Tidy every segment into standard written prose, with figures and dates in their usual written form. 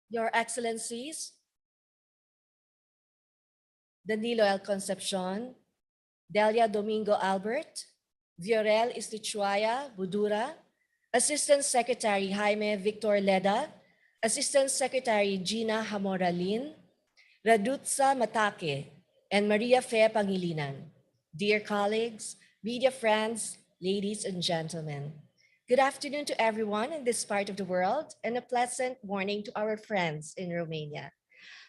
Your Excellencies, Danilo L. Concepcion, Delia Domingo Albert, Viorel Istichuaya Budura, Assistant Secretary Jaime Victor Leda, Assistant Secretary Gina Hamoralin, Radutsa Matake, and Maria Fe Pangilinan. Dear colleagues, media friends, ladies and gentlemen, good afternoon to everyone in this part of the world and a pleasant morning to our friends in Romania.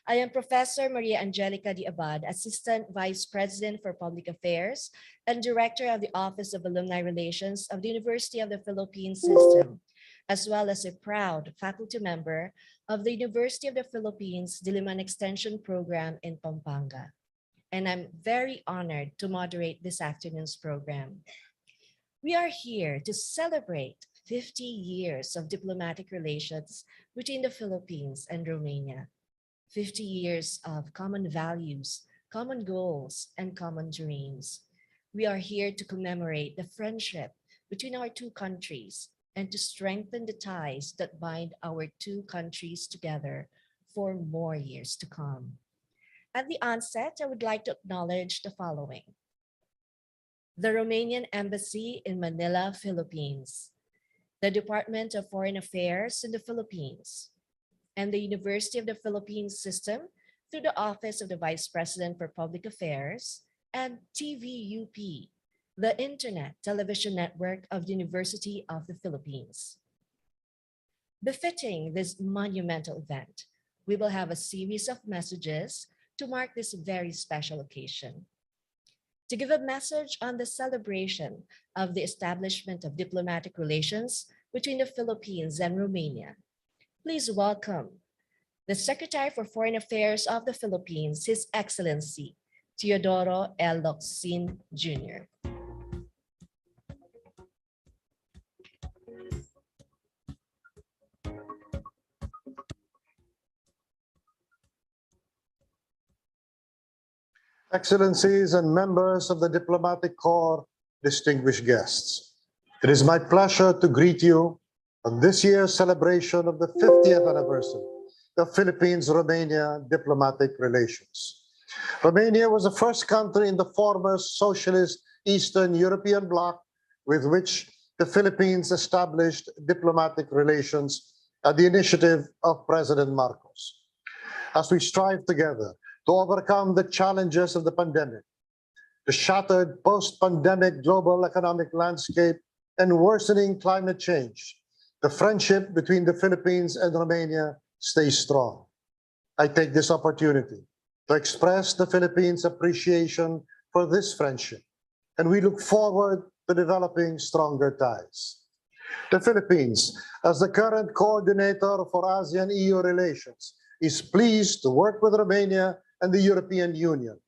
I am Professor Maria Angelica Di Abad, Assistant Vice President for Public Affairs and Director of the Office of Alumni Relations of the University of the Philippines System, as well as a proud faculty member of the University of the Philippines Diliman Extension Program in Pampanga. And I'm very honored to moderate this afternoon's program. We are here to celebrate 50 years of diplomatic relations between the Philippines and Romania. 50 years of common values, common goals, and common dreams. We are here to commemorate the friendship between our two countries and to strengthen the ties that bind our two countries together for more years to come. At the onset, I would like to acknowledge the following: the Romanian Embassy in Manila, Philippines, the Department of Foreign Affairs in the Philippines, and the University of the Philippines System through the Office of the Vice President for Public Affairs, and TVUP, the Internet Television Network of the University of the Philippines. Befitting this monumental event, we will have a series of messages to mark this very special occasion. To give a message on the celebration of the establishment of diplomatic relations between the Philippines and Romania, please welcome the Secretary for Foreign Affairs of the Philippines, His Excellency Teodoro L. Locsin, Jr. Excellencies and members of the Diplomatic Corps, distinguished guests, it is my pleasure to greet you on this year's celebration of the 50th anniversary of Philippines-Romania diplomatic relations. Romania was the first country in the former socialist Eastern European bloc with which the Philippines established diplomatic relations at the initiative of President Marcos. As we strive together to overcome the challenges of the pandemic, the shattered post-pandemic global economic landscape, and worsening climate change. The friendship between the Philippines and Romania stays strong. I take this opportunity to express the Philippines' appreciation for this friendship, and we look forward to developing stronger ties. The Philippines, as the current coordinator for ASEAN-EU relations, is pleased to work with Romania and the European Union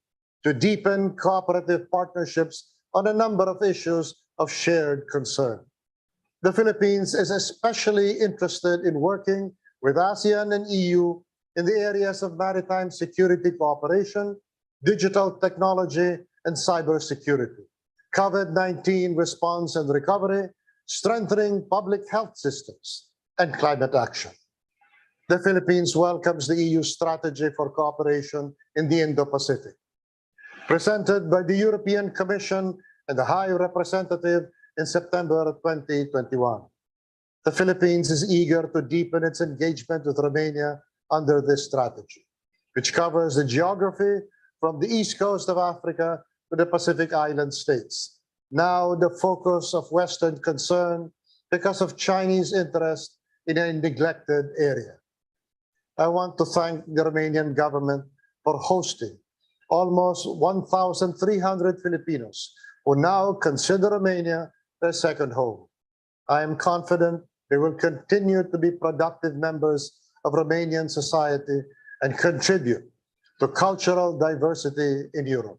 to deepen cooperative partnerships on a number of issues of shared concern. The Philippines is especially interested in working with ASEAN and EU in the areas of maritime security cooperation, digital technology, and cybersecurity, COVID-19 response and recovery, strengthening public health systems, and climate action. The Philippines welcomes the EU strategy for cooperation in the Indo-Pacific, presented by the European Commission and the High Representative in September 2021. The Philippines is eager to deepen its engagement with Romania under this strategy, which covers the geography from the east coast of Africa to the Pacific Island states, now the focus of Western concern because of Chinese interest in a neglected area. I want to thank the Romanian government for hosting almost 1,300 Filipinos who now consider Romania their second home. I am confident they will continue to be productive members of Romanian society and contribute to cultural diversity in Europe.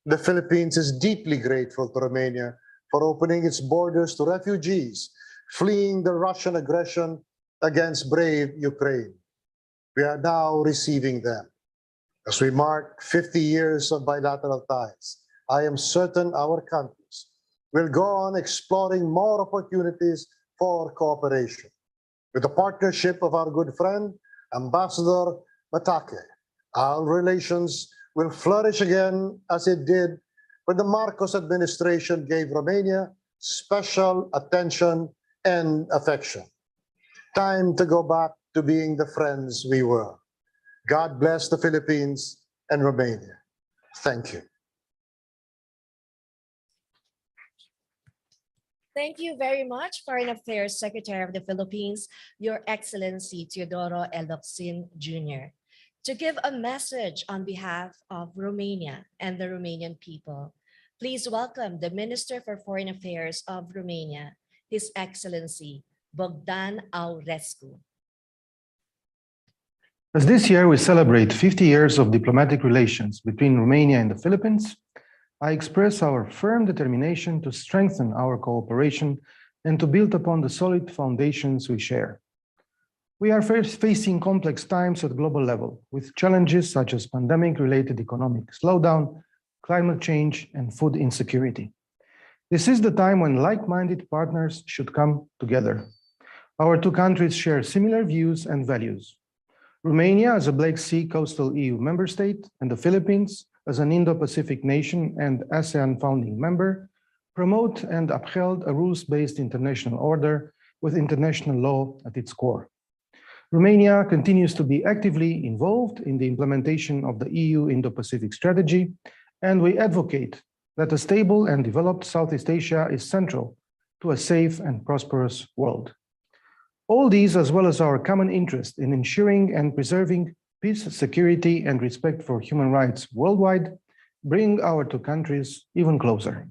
The Philippines is deeply grateful to Romania for opening its borders to refugees fleeing the Russian aggression against brave Ukraine. We are now receiving them. As we mark 50 years of bilateral ties, I am certain our countries will go on exploring more opportunities for cooperation. With the partnership of our good friend, Ambassador Matake, our relations will flourish again as it did when the Marcos administration gave Romania special attention and affection. Time to go back to being the friends we were. God bless the Philippines and Romania. Thank you. Thank you very much, Foreign Affairs Secretary of the Philippines, Your Excellency Teodoro Elocsin Jr. To give a message on behalf of Romania and the Romanian people, please welcome the Minister for Foreign Affairs of Romania, His Excellency Bogdan Aurescu. As this year we celebrate 50 years of diplomatic relations between Romania and the Philippines, I express our firm determination to strengthen our cooperation and to build upon the solid foundations we share. We are facing complex times at global level, with challenges such as pandemic-related economic slowdown, climate change, and food insecurity. This is the time when like-minded partners should come together. Our two countries share similar views and values. Romania as a Black Sea coastal EU member state and the Philippines as an Indo-Pacific nation and ASEAN founding member promote and upheld a rules-based international order with international law at its core. Romania continues to be actively involved in the implementation of the EU Indo-Pacific strategy, and we advocate that a stable and developed Southeast Asia is central to a safe and prosperous world. All these, as well as our common interest in ensuring and preserving peace, security, and respect for human rights worldwide, bring our two countries even closer.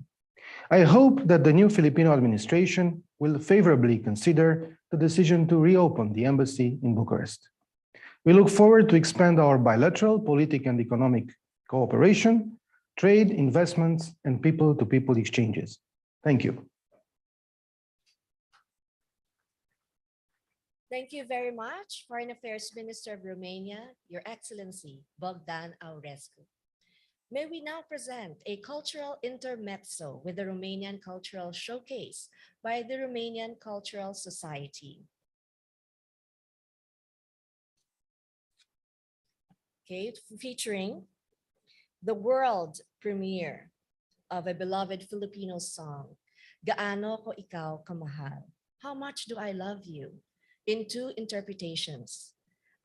I hope that the new Filipino administration will favorably consider the decision to reopen the embassy in Bucharest. We look forward to expand our bilateral political and economic cooperation, trade, investments, and people-to-people exchanges. Thank you. Thank you very much, Foreign Affairs Minister of Romania, Your Excellency Bogdan Aurescu. May we now present a cultural intermezzo with the Romanian Cultural Showcase by the Romanian Cultural Society. Okay, featuring the world premiere of a beloved Filipino song, Gaano Ko Ikaw Kamahal, How Much Do I Love You, in two interpretations.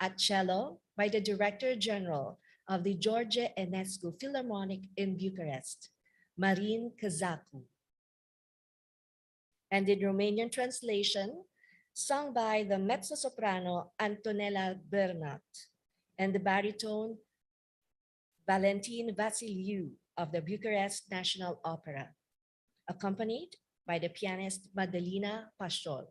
At cello by the Director General of the George Enescu Philharmonic in Bucharest, Marin Kazaku. And in Romanian translation, sung by the mezzo-soprano Antonella Bernat and the baritone Valentin Vasiliu of the Bucharest National Opera, accompanied by the pianist Madalina Pașol.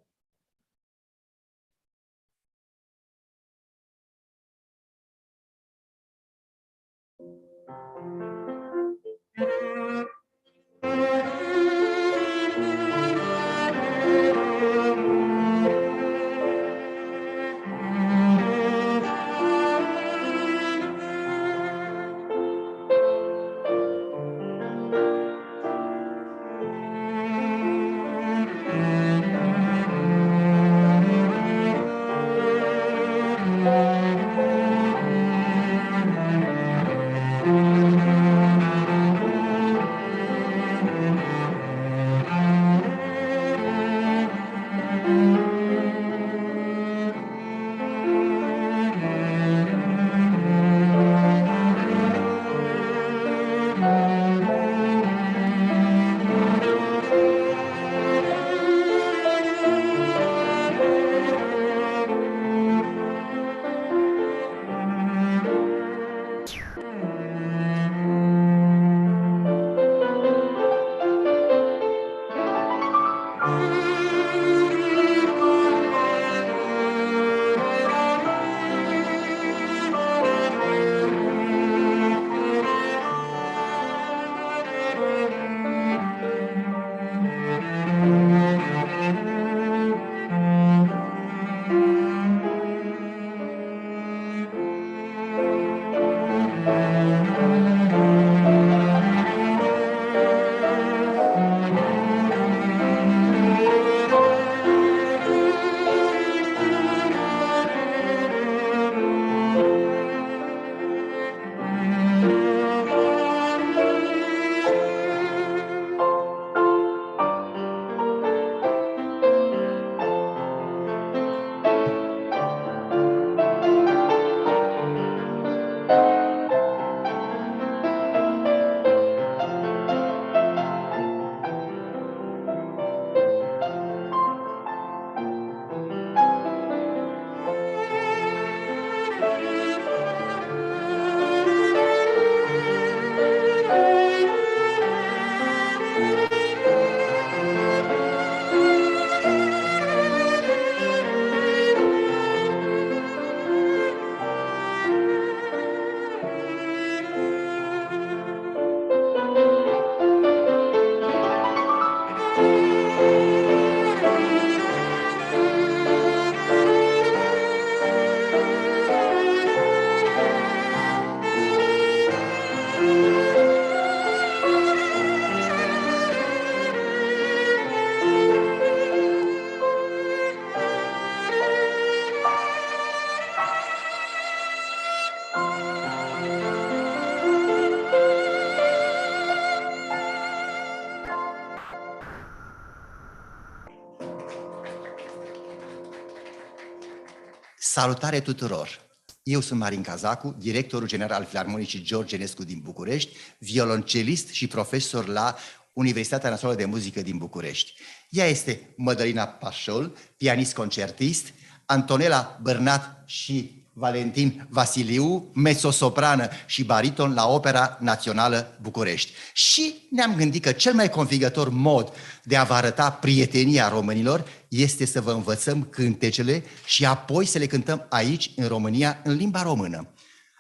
Salutare tuturor! Eu sunt Marin Cazacu, directorul general al Filarmonicii George Enescu din București, violoncelist și profesor la Universitatea Națională de Muzică din București. Ea este Madalina Pașol, pianist concertist, Antonella Bernat și Valentin Vasiliu, mezzosoprană și bariton la Opera Națională București. Și ne-am gândit că cel mai convingător mod de a vă arăta prietenia românilor este să vă învățăm cântecele și apoi să le cântăm aici, în România, în limba română.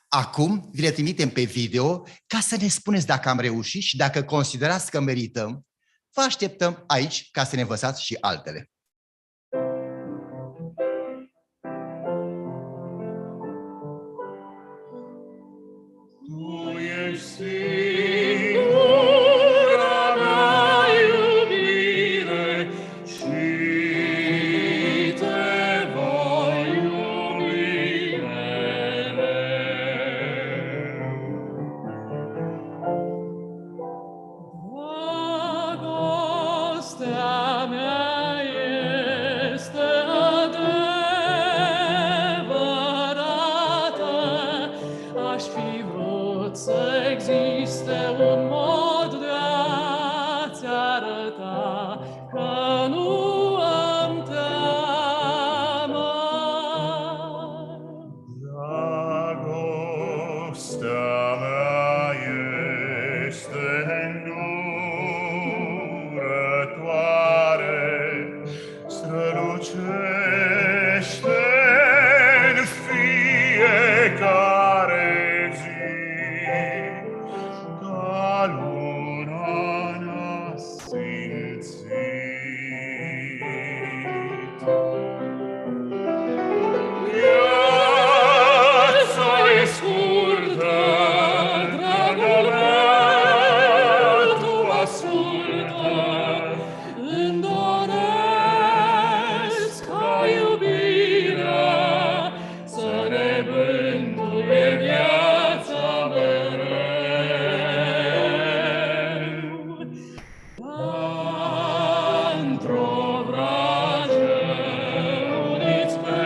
Acum vi le trimitem pe video ca să ne spuneți dacă am reușit și dacă considerați că merităm. Vă așteptăm aici ca să ne învățați și altele. Tu ești singura mea iubire și te voi iubi mereu. Dragostea mea care zi, ca luna n-a simțit. Viața e scurtă, dragul meu, tu ascultă, îmi doresc ca iubirea să ne mântuie viața mereu. Într-o vrajă uniți pe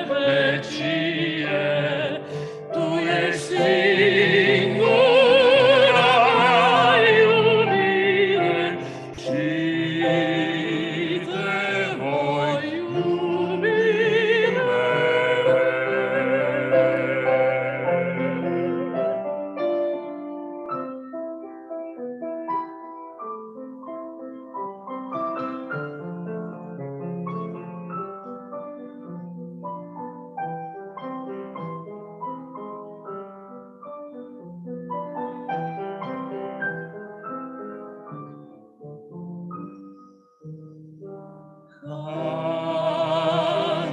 vecie, tu ești singura mea iubire și te voi iubi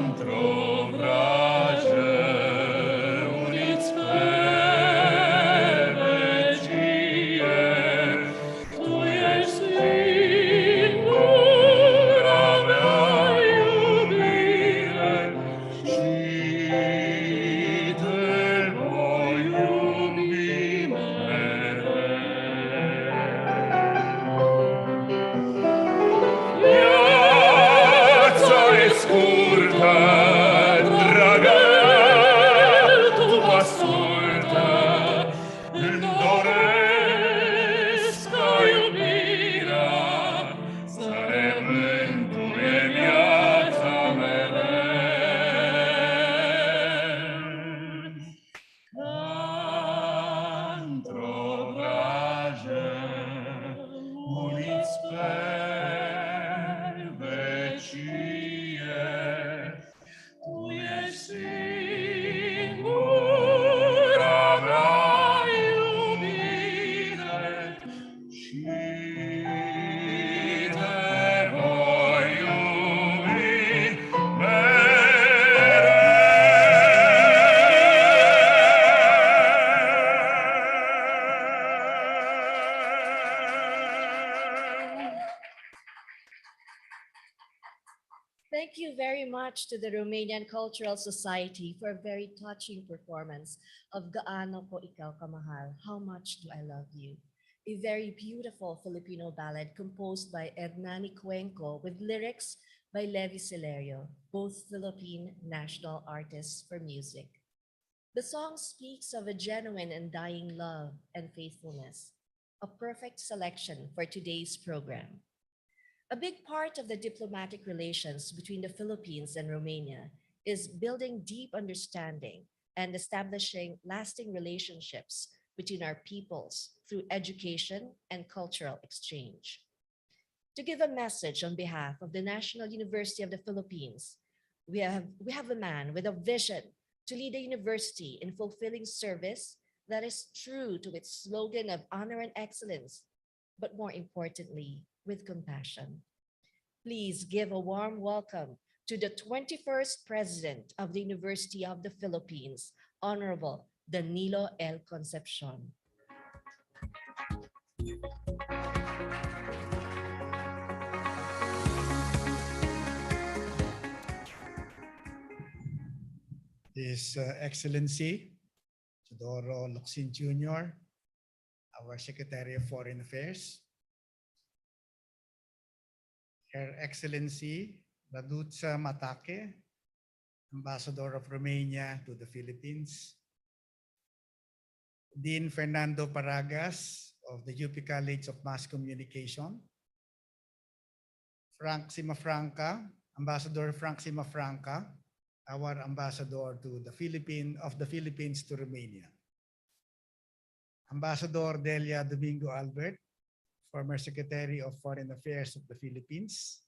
într-o vrajă uniți pe vecie, tu ești singura mea iubire și te voi iubi mereu. Viața e scurtă, dragă mea, tu ascultă, îmi doresc ca iubirea să ne mântuie viața mereu. Într-o vrajă uniți pe vecie, tu ești singura mea iubire și te voi iubi mereu. Thank you very much to the Romanian Cultural Society for a very touching performance of Gaano Po Ikaw Kamahal, How Much Do I Love You? A very beautiful Filipino ballad composed by Hernani Cuenco with lyrics by Levi Celerio, both Philippine national artists for music. The song speaks of a genuine and dying love and faithfulness, a perfect selection for today's program. A big part of the diplomatic relations between the Philippines and Romania is building deep understanding and establishing lasting relationships between our peoples through education and cultural exchange. To give a message on behalf of the National University of the Philippines, we have a man with a vision to lead a university in fulfilling service that is true to its slogan of honor and excellence, but more importantly, with compassion. Please give a warm welcome to the 21st President of the University of the Philippines, Honorable Danilo L. Concepcion. His Excellency Teodoro Locsin Jr., our Secretary of Foreign Affairs, Her Excellency Raduca Matake, Ambassador of Romania to the Philippines, Dean Fernando Paragas of the UP College of Mass Communication, Frank Simafranca, Ambassador Frank Simafranca, our ambassador to the Philippines to Romania. Ambassador Delia Domingo Albert, former Secretary of Foreign Affairs of the Philippines,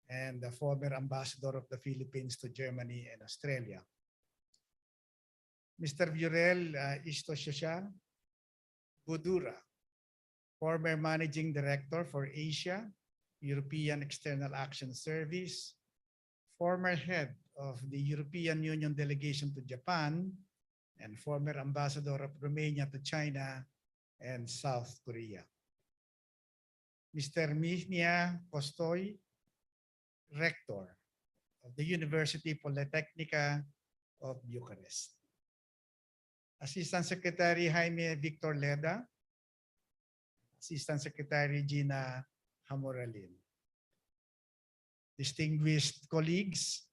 and the former Ambassador of the Philippines to Germany and Australia. Mr. Viorel Istosya Budura, former Managing Director for Asia, European External Action Service, former head of the European Union delegation to Japan, and former ambassador of Romania to China and South Korea. Mr. Mihnia Kostoy, Rector of the University Polytechnica of Bucharest. Assistant Secretary Jaime Victor Leda, Assistant Secretary Gina Hamoralin. Distinguished colleagues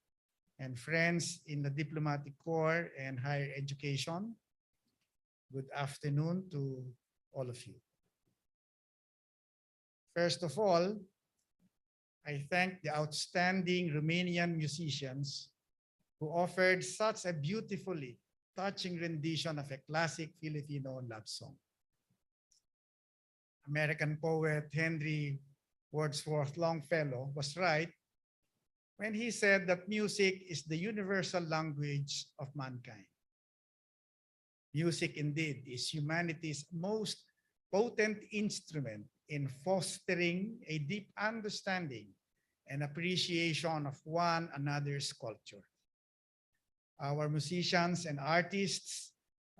and friends in the diplomatic corps and higher education, good afternoon to all of you. First of all, I thank the outstanding Romanian musicians who offered such a beautifully touching rendition of a classic Filipino love song. American poet Henry Wadsworth Longfellow was right when he said that music is the universal language of mankind. Music indeed is humanity's most potent instrument in fostering a deep understanding and appreciation of one another's culture. Our musicians and artists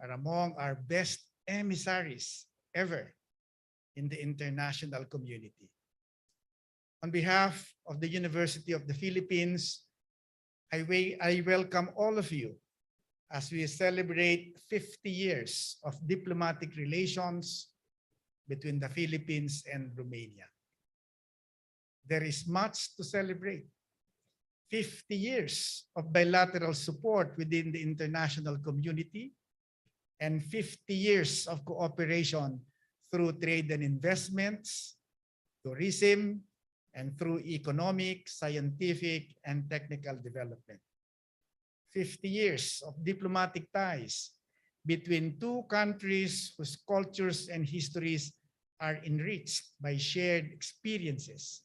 are among our best emissaries ever in the international community. On behalf of the University of the Philippines, I welcome all of you as we celebrate 50 years of diplomatic relations between the Philippines and Romania. There is much to celebrate. 50 years of bilateral support within the international community and 50 years of cooperation through trade and investments, tourism, and through economic, scientific, and technical development. 50 years of diplomatic ties between two countries whose cultures and histories are enriched by shared experiences.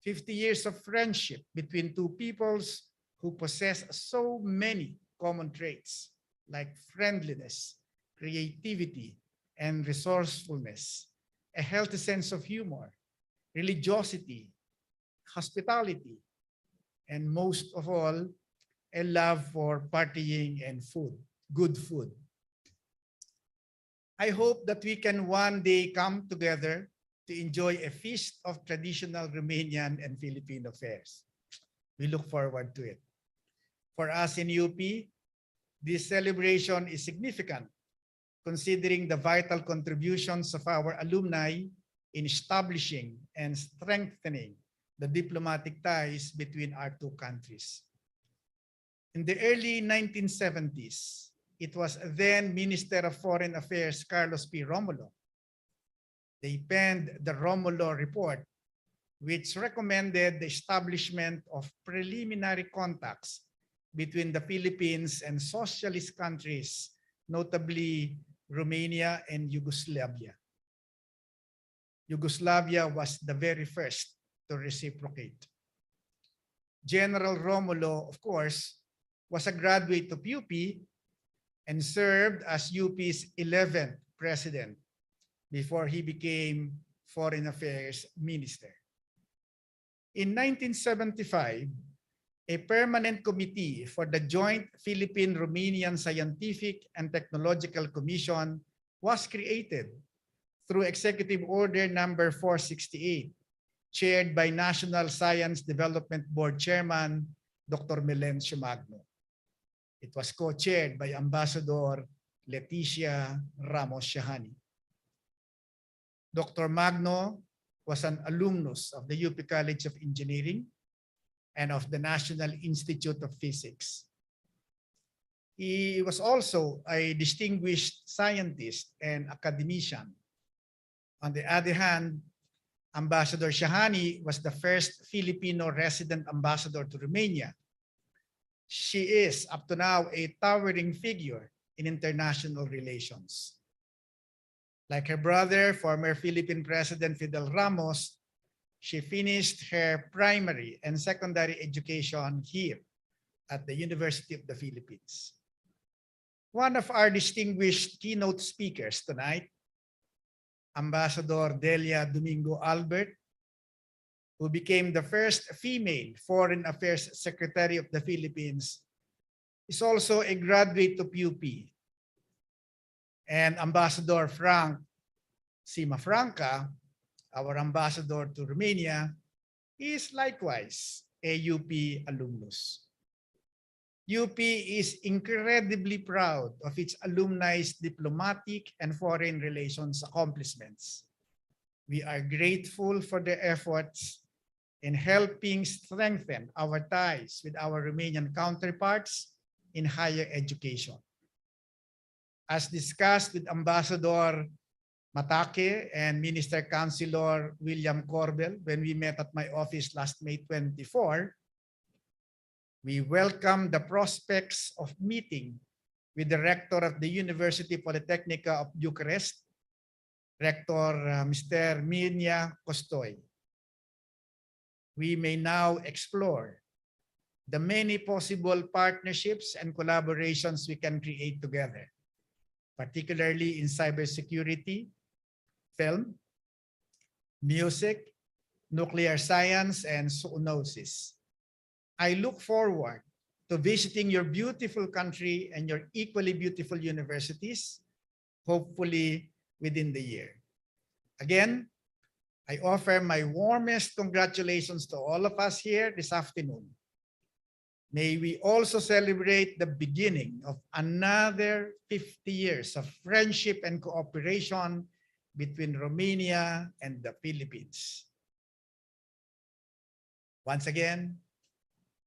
50 years of friendship between two peoples who possess so many common traits like friendliness, creativity, and resourcefulness, a healthy sense of humor, religiosity, hospitality, and most of all, a love for partying and food, good food. I hope that we can one day come together to enjoy a feast of traditional Romanian and Filipino fares. We look forward to it. For us in UP, this celebration is significant, considering the vital contributions of our alumni in establishing and strengthening the diplomatic ties between our two countries. In the early 1970s, it was then Minister of Foreign Affairs Carlos P. Romulo. They penned the Romulo Report, which recommended the establishment of preliminary contacts between the Philippines and socialist countries, notably Romania and Yugoslavia. Yugoslavia was the very first to reciprocate. General Romulo, of course, was a graduate of UP and served as UP's 11th president before he became Foreign Affairs Minister. In 1975, a permanent committee for the Joint Philippine-Romanian Scientific and Technological Commission was created through Executive Order number 468, chaired by National Science Development Board Chairman, Dr. Melencio Magno. It was co-chaired by Ambassador Leticia Ramos-Shahani. Dr. Magno was an alumnus of the UP College of Engineering and of the National Institute of Physics. He was also a distinguished scientist and academician. On the other hand, Ambassador Shahani was the first Filipino resident ambassador to Romania. She is, up to now, a towering figure in international relations. Like her brother, former Philippine President Fidel Ramos, she finished her primary and secondary education here at the University of the Philippines. One of our distinguished keynote speakers tonight, Ambassador Delia Domingo Albert, who became the first female Foreign Affairs Secretary of the Philippines, is also a graduate of UP. And Ambassador Frank Simafranca, our ambassador to Romania, is likewise a UP alumnus. UP is incredibly proud of its alumni's diplomatic and foreign relations accomplishments. We are grateful for their efforts in helping strengthen our ties with our Romanian counterparts in higher education. As discussed with Ambassador Matake and Minister Councilor William Corbel when we met at my office last May 24, we welcome the prospects of meeting with the rector of the University Polytechnica of Bucharest, Rector Mr. Minia Costoy. We may now explore the many possible partnerships and collaborations we can create together, particularly in cybersecurity, film, music, nuclear science, and zoonosis. I look forward to visiting your beautiful country and your equally beautiful universities, hopefully within the year. Again, I offer my warmest congratulations to all of us here this afternoon. May we also celebrate the beginning of another 50 years of friendship and cooperation between Romania and the Philippines. Once again,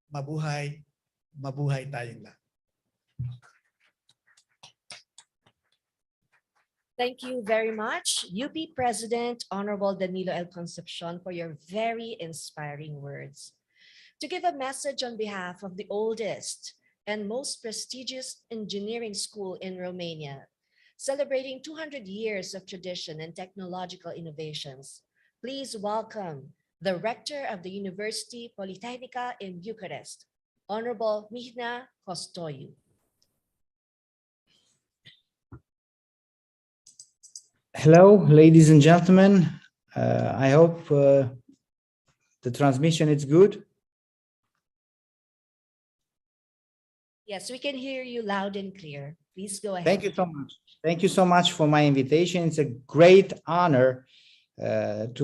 mabuhay, mabuhay tayong lahat. Thank you very much, UP President Honorable Danilo L. Concepcion, for your very inspiring words. To give a message on behalf of the oldest and most prestigious engineering school in Romania, celebrating 200 years of tradition and technological innovations, please welcome the Rector of the University Polytechnica in Bucharest, Honorable Mihnea Costoiu. Hello, ladies and gentlemen. I hope the transmission is good. Yes, we can hear you loud and clear. Please go ahead. Thank you so much. Thank you so much for my invitation. It's a great honor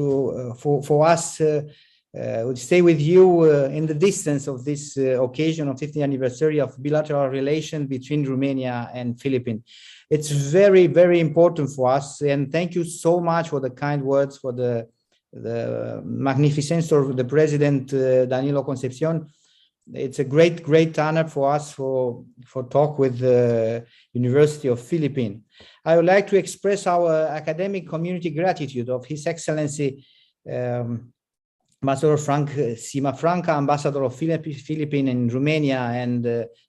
for us to stay with you in the distance of this occasion of 50th anniversary of bilateral relations between Romania and Philippines. It's very, very important for us, and thank you so much for the kind words, for the magnificence of the President Danilo Concepcion. It's a great honor for us for talk with the University of Philippines. I would like to express our academic community gratitude of His Excellency Ambassador Frank Simafranca, Ambassador of Philippines in Romania, and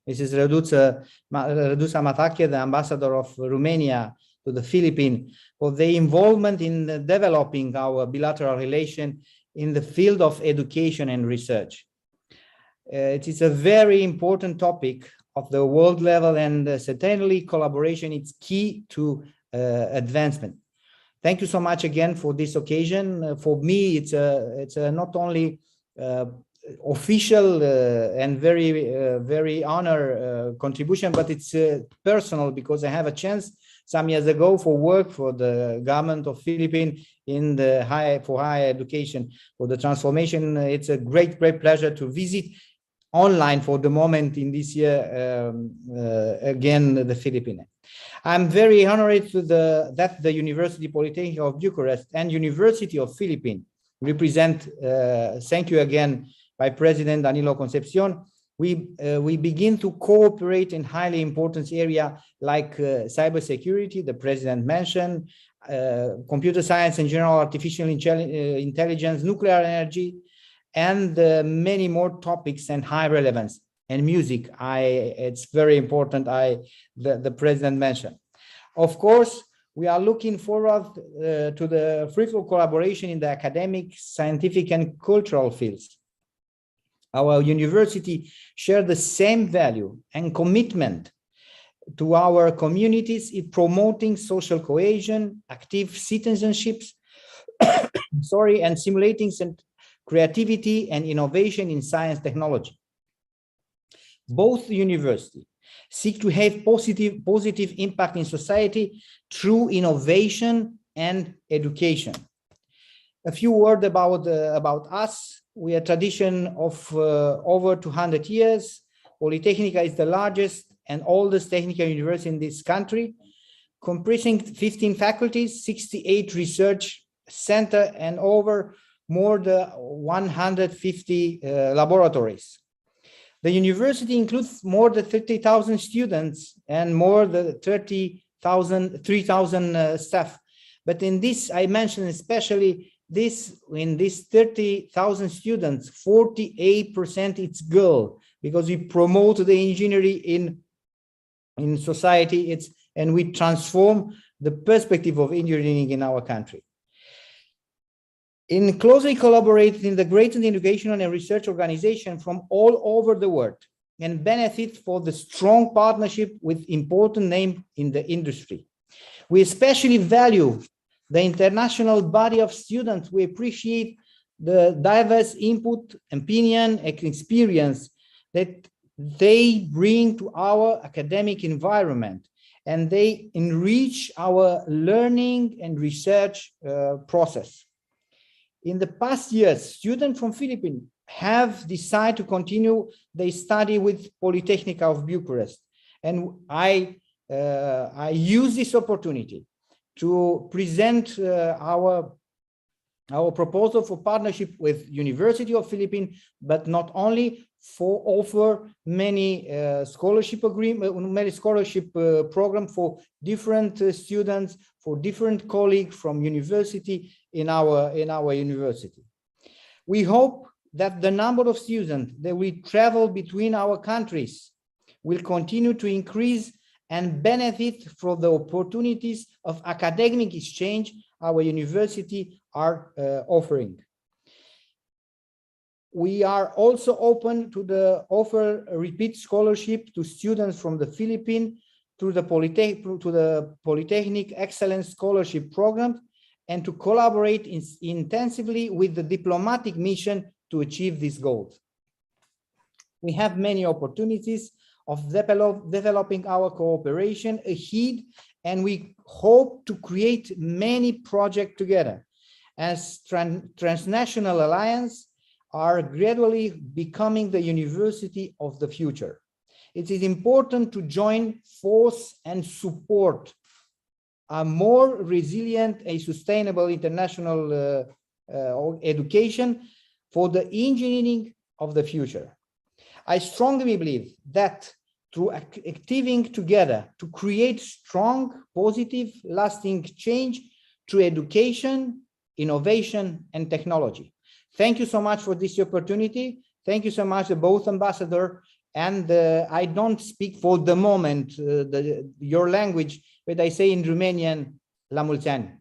Mrs. Raduța Matache, the Ambassador of Romania to the Philippines, for their involvement in developing our bilateral relation in the field of education and research. It is a very important topic of the world level, and certainly collaboration is key to advancement. Thank you so much again for this occasion. For me, it's a not only official and very honor contribution, but it's personal, because I have a chance some years ago for work for the government of Philippines in the higher education for the transformation. It's a great pleasure to visit online for the moment in this year again the Philippines. I'm very honored that the University Polytechnic of Bucharest and University of Philippines represent, thank you again, by President Danilo Concepcion. We begin to cooperate in highly important area like cybersecurity, the President mentioned, computer science and general artificial intelligence, nuclear energy, and many more topics and high relevance. And music, it's very important, the President mentioned. Of course, we are looking forward to the fruitful collaboration in the academic, scientific, and cultural fields. Our university share the same value and commitment to our communities in promoting social cohesion, active citizenships, and stimulating creativity and innovation in science technology. Both universities seek to have positive impact in society through innovation and education. A few words about us. We are a tradition of over 200 years. Polytechnica is the largest and oldest technical university in this country, comprising 15 faculties, 68 research centers, and more than 150 laboratories. The university includes more than 30,000 students and more than 3,000 staff. But in this, I mentioned especially in these 30,000 students, 48% it's girl, because we promote the engineering in society, and we transform the perspective of engineering in our country. In closely collaborating the great educational and research organization from all over the world, and benefit for the strong partnership with important names in the industry. We especially value the international body of students. We appreciate the diverse input, opinion, and experience that they bring to our academic environment, and they enrich our learning and research process. In the past years, students from Philippines have decided to continue their study with Polytechnica of Bucharest. And I use this opportunity to present our proposal for partnership with University of Philippines, but not only, for offer many scholarship program for different students, for different colleagues from university in our university. We hope that the number of students that will travel between our countries will continue to increase and benefit from the opportunities of academic exchange our university are offering. We are also open to offer a repeat scholarship to students from the Philippines through the Polytechnic Excellence Scholarship Program, and to collaborate intensively with the diplomatic mission to achieve these goals. We have many opportunities of developing our cooperation ahead, and we hope to create many projects together as transnational alliance are gradually becoming the university of the future. It is important to join force and support a more resilient and sustainable international education for the engineering of the future. I strongly believe that through acting together to create strong, positive, lasting change through education, innovation, and technology. Thank you so much for this opportunity. Thank you so much to both ambassadors. And I don't speak for the moment your language, but I say in Romanian, la mulți ani.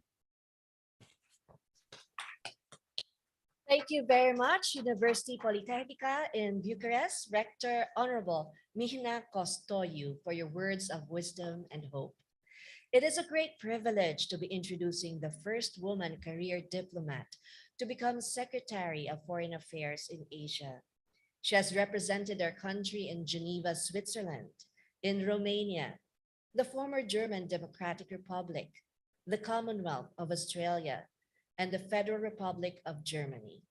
Thank you very much, University Polytechnica in Bucharest, Rector Honorable Mihnea Costoiu, for your words of wisdom and hope. It is a great privilege to be introducing the first woman career diplomat to become Secretary of Foreign Affairs in Asia. She has represented our country in Geneva, Switzerland, in Romania, the former German Democratic Republic, the Commonwealth of Australia, and the Federal Republic of Germany.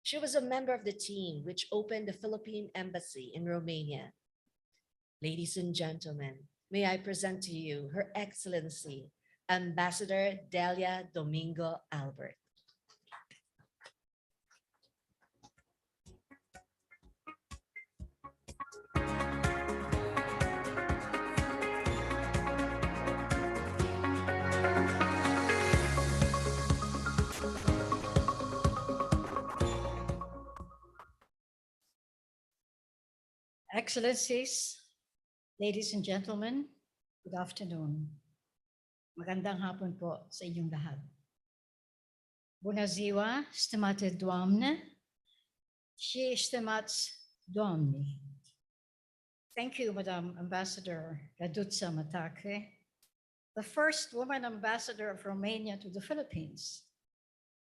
She was a member of the team which opened the Philippine Embassy in Romania. Ladies and gentlemen, may I present to you Her Excellency, Ambassador Delia Domingo Albert. Excellencies, ladies and gentlemen, good afternoon. Magandang hapon po sa inyong lahat. Bună ziua, stimate doamne și stimați doamni. Thank you, Madam Ambassador Radutsa Matake, the first woman ambassador of Romania to the Philippines,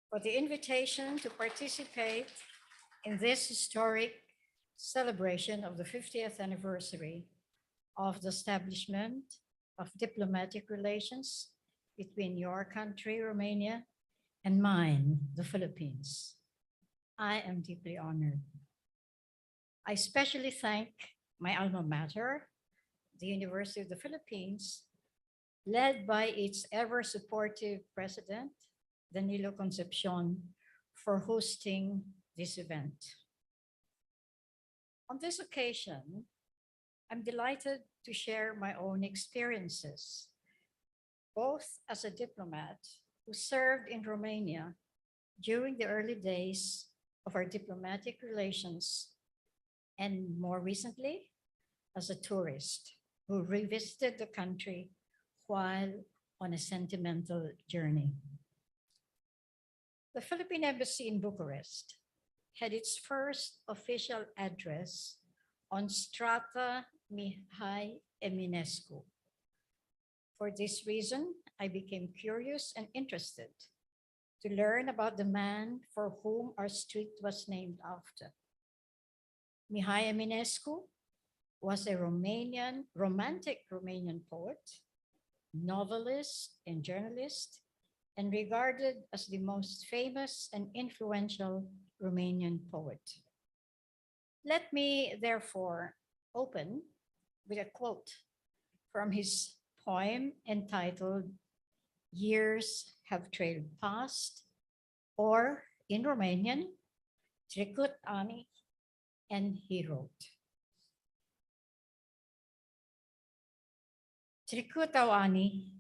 for the invitation to participate in this historic celebration of the 50th anniversary of the establishment of diplomatic relations between your country, Romania, and mine, the Philippines. I am deeply honored. I especially thank my alma mater, the University of the Philippines, led by its ever supportive president, Danilo Concepcion, for hosting this event. On this occasion, I'm delighted to share my own experiences, both as a diplomat who served in Romania during the early days of our diplomatic relations, and more recently, as a tourist who revisited the country while on a sentimental journey. The Philippine Embassy in Bucharest had its first official address on Strata Mihai Eminescu. For this reason, I became curious and interested to learn about the man for whom our street was named after. Mihai Eminescu was a romantic Romanian poet, novelist, and journalist, and regarded as the most famous and influential Romanian poet. Let me therefore open with a quote from his poem entitled Years Have Trailed Past, or in Romanian, Trecut ani, and he wrote, Trecut au ani,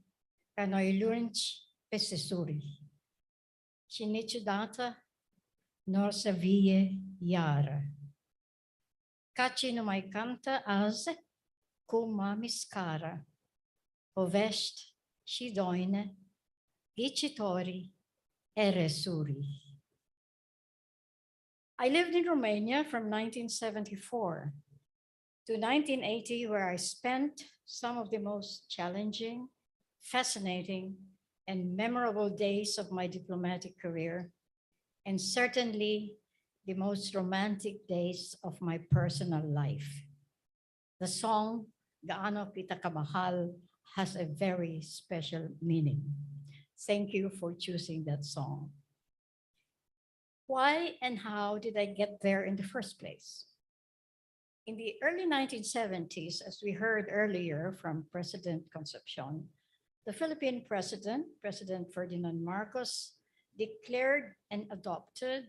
ca noi lungi peste suri, și niciodată n-or să vie iară. Caci nu mai cantă azi cum mami scară, povești și doine, ghicitorii e resurii. I lived in Romania from 1974 to 1980, where I spent some of the most challenging, fascinating, and memorable days of my diplomatic career, and certainly the most romantic days of my personal life. The song, Gaano Kita Kamahal, has a very special meaning. Thank you for choosing that song. Why and how did I get there in the first place? In the early 1970s, as we heard earlier from President Concepcion, the Philippine President, President Ferdinand Marcos, declared and adopted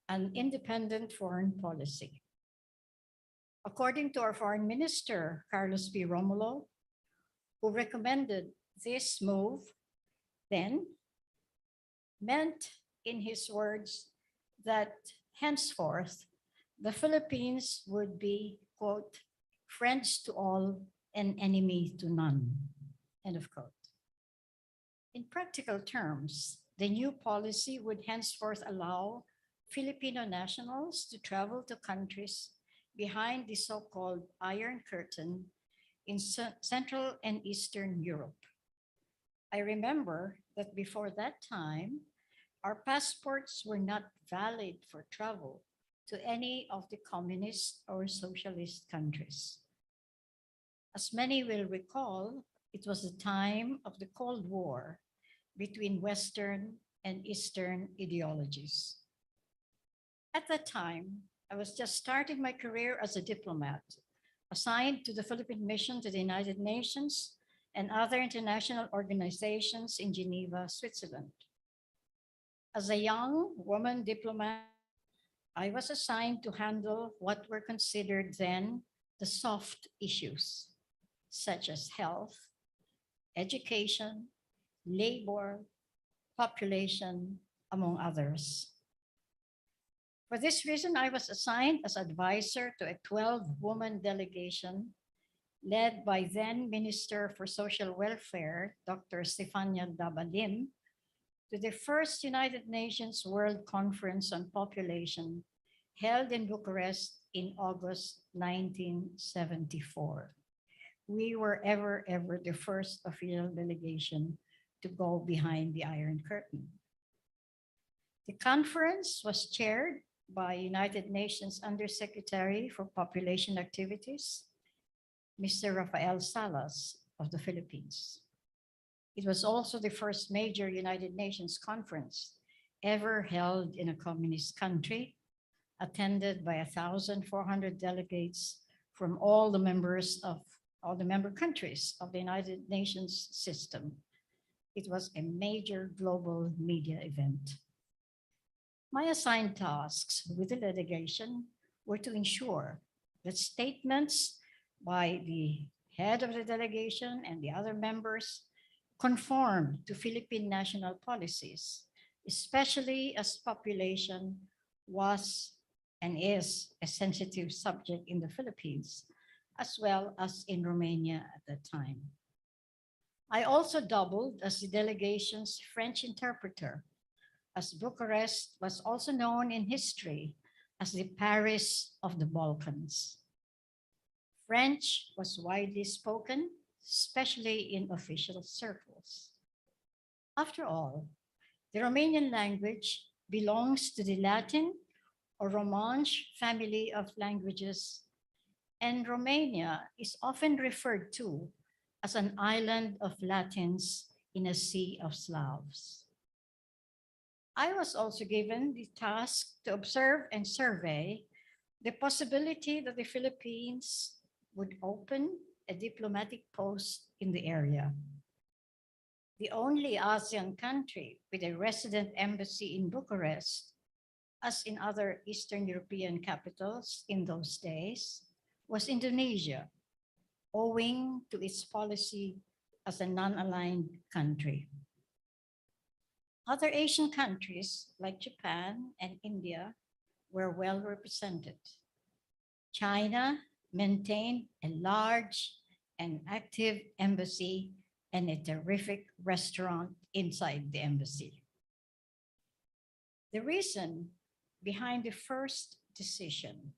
an independent foreign policy. According to our Foreign Minister, Carlos P. Romulo, who recommended this move, then meant, in his words, that henceforth the Philippines would be, quote, friends to all and enemy to none, end of quote. In practical terms, the new policy would henceforth allow Filipino nationals to travel to countries behind the so-called Iron Curtain in Central and Eastern Europe. I remember that before that time, our passports were not valid for travel to any of the communist or socialist countries. As many will recall, it was the time of the Cold War between Western and Eastern ideologies. At that time, I was just starting my career as a diplomat, assigned to the Philippine mission to the United Nations and other international organizations in Geneva, Switzerland. As a young woman diplomat, I was assigned to handle what were considered then the soft issues, such as health, education, labor, population, among others. For this reason, I was assigned as advisor to a 12-woman delegation led by then Minister for Social Welfare, Dr. Stefania Dabalim, to the first United Nations World Conference on Population held in Bucharest in August 1974. We were ever the first official delegation to go behind the Iron Curtain. The conference was chaired by United Nations Undersecretary for Population Activities, Mr. Rafael Salas of the Philippines. It was also the first major United Nations conference ever held in a communist country, attended by 1,400 delegates from all the member countries of the United Nations system. It was a major global media event. My assigned tasks with the delegation were to ensure that statements by the head of the delegation and the other members conform to Philippine national policies, especially as population was and is a sensitive subject in the Philippines, as well as in Romania at that time. I also doubled as the delegation's French interpreter, as Bucharest was also known in history as the Paris of the Balkans. French was widely spoken, especially in official circles. After all, the Romanian language belongs to the Latin or Romansh family of languages, and Romania is often referred to as an island of Latins in a sea of Slavs. I was also given the task to observe and survey the possibility that the Philippines would open a diplomatic post in the area. The only ASEAN country with a resident embassy in Bucharest, as in other Eastern European capitals in those days, was Indonesia, owing to its policy as a non-aligned country. Other Asian countries like Japan and India were well represented. China maintained a large and active embassy and a terrific restaurant inside the embassy. The reason behind the first decision,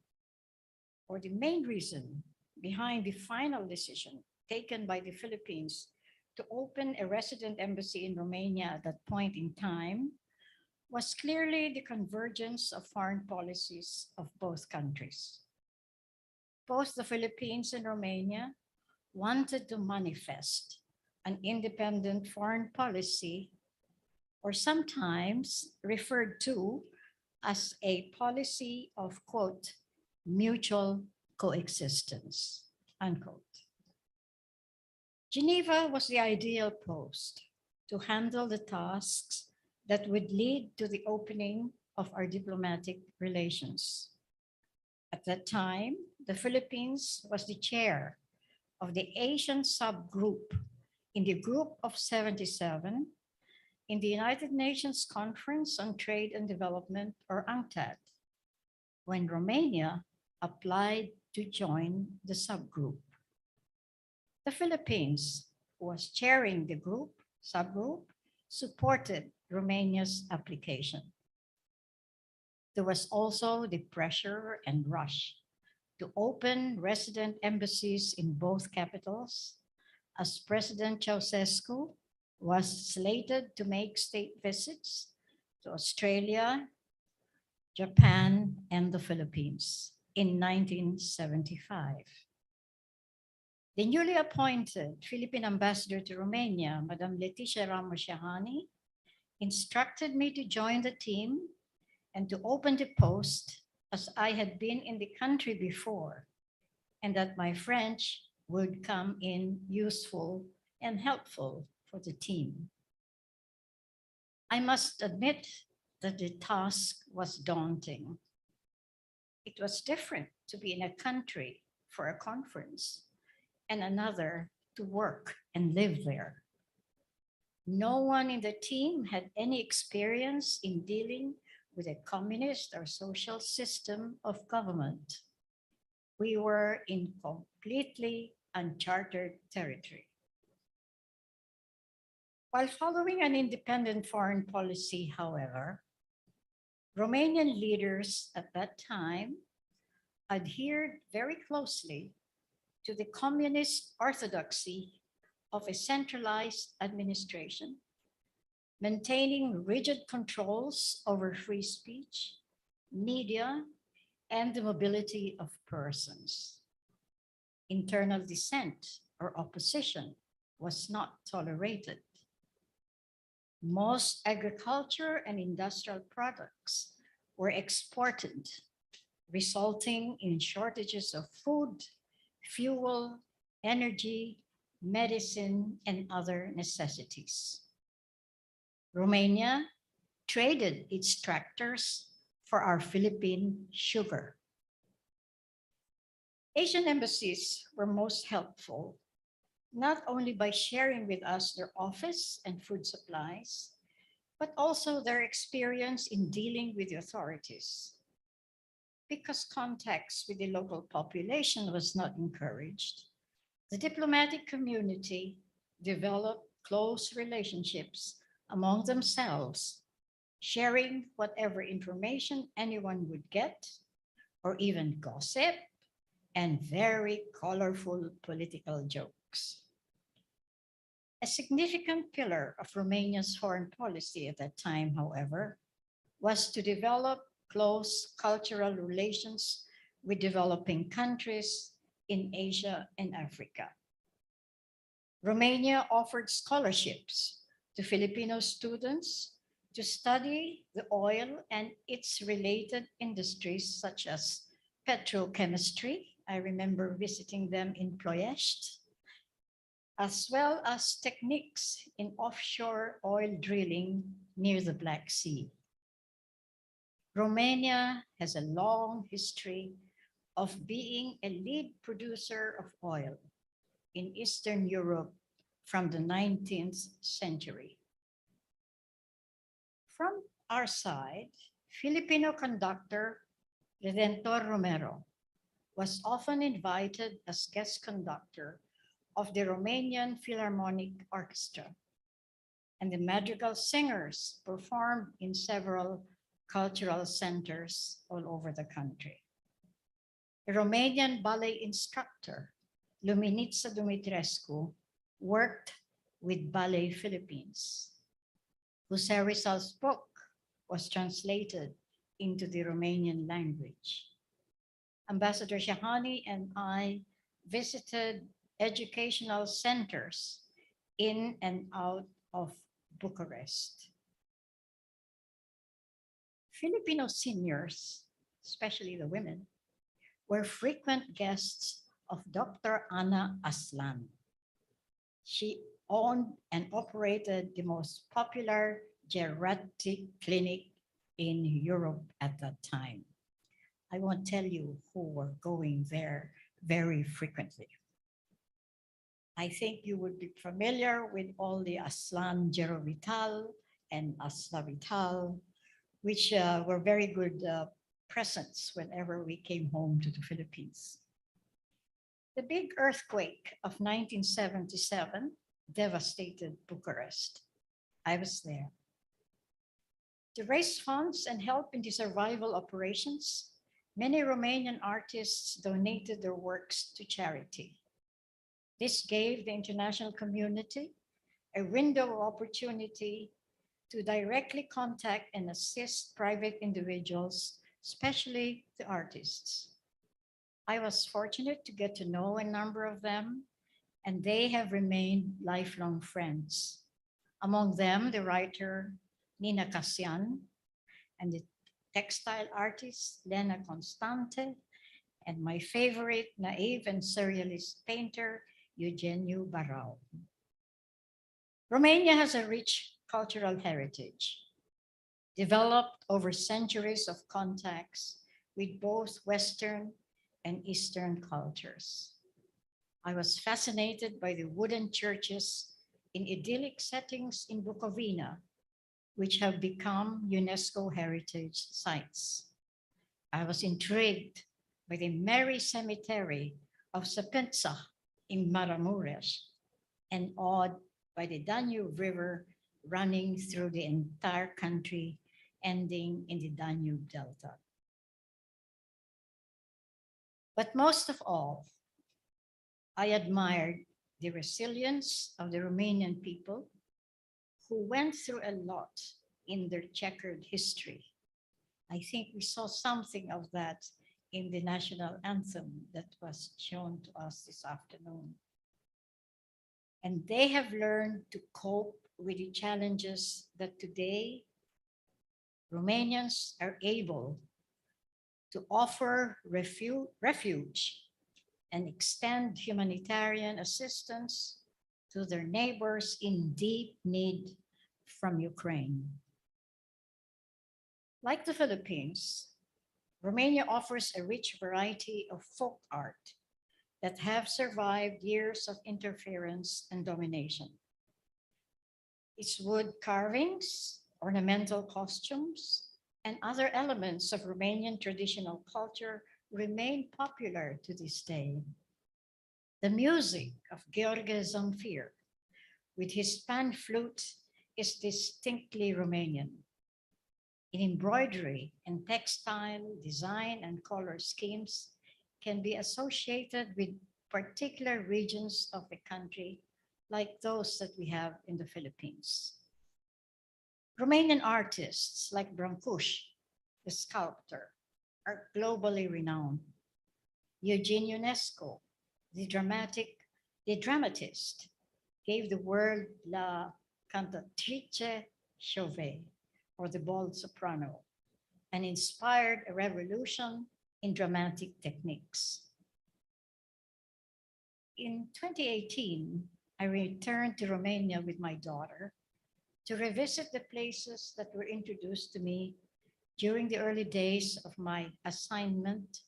or the main reason behind the final decision taken by the Philippines to open a resident embassy in Romania at that point in time, was clearly the convergence of foreign policies of both countries. Both the Philippines and Romania wanted to manifest an independent foreign policy, or sometimes referred to as a policy of, quote, mutual coexistence, unquote. Geneva was the ideal post to handle the tasks that would lead to the opening of our diplomatic relations. At that time, the Philippines was the chair of the Asian subgroup in the Group of 77 in the United Nations Conference on Trade and Development, or UNCTAD, when Romania applied to join the subgroup. The Philippines, who was chairing the subgroup, supported Romania's application. There was also the pressure and rush to open resident embassies in both capitals, as President Ceausescu was slated to make state visits to Australia, Japan, and the Philippines in 1975. The newly appointed Philippine ambassador to Romania, Madam Leticia Ramos-Shahani, instructed me to join the team and to open the post, as I had been in the country before, and that my French would come in useful and helpful for the team. I must admit that the task was daunting. It was different to be in a country for a conference and another to work and live there. No one in the team had any experience in dealing with a communist or social system of government. We were in completely uncharted territory. While following an independent foreign policy, however, Romanian leaders at that time adhered very closely to the communist orthodoxy of a centralized administration, maintaining rigid controls over free speech, media, and the mobility of persons. Internal dissent or opposition was not tolerated. Most agriculture and industrial products were exported, resulting in shortages of food, fuel, energy, medicine, and other necessities. Romania traded its tractors for our Philippine sugar. Asian embassies were most helpful, not only by sharing with us their office and food supplies, but also their experience in dealing with the authorities. Because contacts with the local population was not encouraged, the diplomatic community developed close relationships among themselves, sharing whatever information anyone would get, or even gossip and very colorful political jokes. A significant pillar of Romania's foreign policy at that time, however, was to develop close cultural relations with developing countries in Asia and Africa. Romania offered scholarships to Filipino students to study the oil and its related industries such as petrochemistry. I remember visiting them in Ploiești, as well as techniques in offshore oil drilling near the Black Sea. Romania has a long history of being a lead producer of oil in Eastern Europe from the 19th century. From our side, Filipino conductor Redentor Romero was often invited as guest conductor of the Romanian Philharmonic Orchestra, and the madrigal singers performed in several cultural centers all over the country. A Romanian ballet instructor, Luminița Dumitrescu, worked with Ballet Philippines. Jose Rizal's book was translated into the Romanian language. Ambassador Shahani and I visited educational centers in and out of Bucharest. Filipino seniors, especially the women, were frequent guests of Dr. Ana Aslan. She owned and operated the most popular geriatric clinic in Europe at that time. I won't tell you who were going there very frequently. I think you would be familiar with all the Aslan Gerovital and Aslavital, which were very good presents whenever we came home to the Philippines. The big earthquake of 1977 devastated Bucharest. I was there. To raise funds and help in the survival operations, many Romanian artists donated their works to charity. This gave the international community a window of opportunity to directly contact and assist private individuals, especially the artists. I was fortunate to get to know a number of them, and they have remained lifelong friends. Among them, the writer Nina Casian and the textile artist Lena Constante, and my favorite naive and surrealist painter, Eugeniu Barau. Romania has a rich cultural heritage, developed over centuries of contacts with both Western and Eastern cultures. I was fascinated by the wooden churches in idyllic settings in Bukovina, which have become UNESCO heritage sites. I was intrigued by the Mary Cemetery of Săpânța in Maramureș and awed by the Danube River running through the entire country, ending in the Danube Delta. But most of all, I admired the resilience of the Romanian people who went through a lot in their checkered history. I think we saw something of that in the national anthem that was shown to us this afternoon. And they have learned to cope with the challenges that today Romanians are able to offer refuge and extend humanitarian assistance to their neighbors in deep need from Ukraine. Like the Philippines, Romania offers a rich variety of folk art that have survived years of interference and domination. Its wood carvings, ornamental costumes, and other elements of Romanian traditional culture remain popular to this day. The music of Gheorghe Zamfir, with his pan flute, is distinctly Romanian. In embroidery and textile design and color schemes can be associated with particular regions of the country, like those that we have in the Philippines. Romanian artists like Brancuș, the sculptor, are globally renowned. Eugene Ionesco, the dramatist, gave the world La Cantatrice Chauvet, or the bold soprano, and inspired a revolution in dramatic techniques. In 2018, I returned to Romania with my daughter to revisit the places that were introduced to me during the early days of my assignment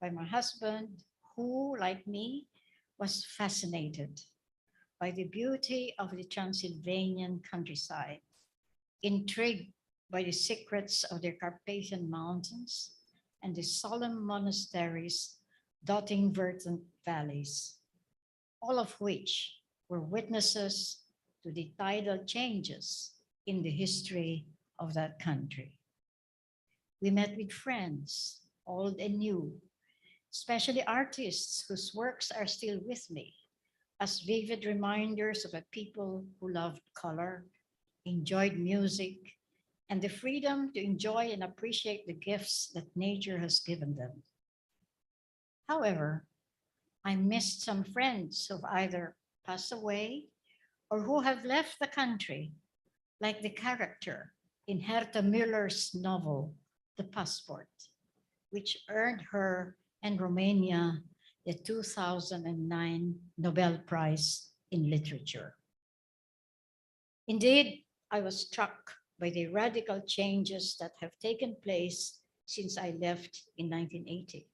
by my husband, who, like me, was fascinated by the beauty of the Transylvanian countryside, intrigued by the secrets of the Carpathian Mountains and the solemn monasteries dotting verdant valleys, all of which were witnesses to the tidal changes in the history of that country. We met with friends, old and new, especially artists whose works are still with me as vivid reminders of a people who loved color, enjoyed music, and the freedom to enjoy and appreciate the gifts that nature has given them. However, I missed some friends who've either passed away or who have left the country, like the character in Herta Müller's novel, The Passport, which earned her and Romania the 2009 Nobel Prize in Literature. Indeed, I was struck by the radical changes that have taken place since I left in 1980.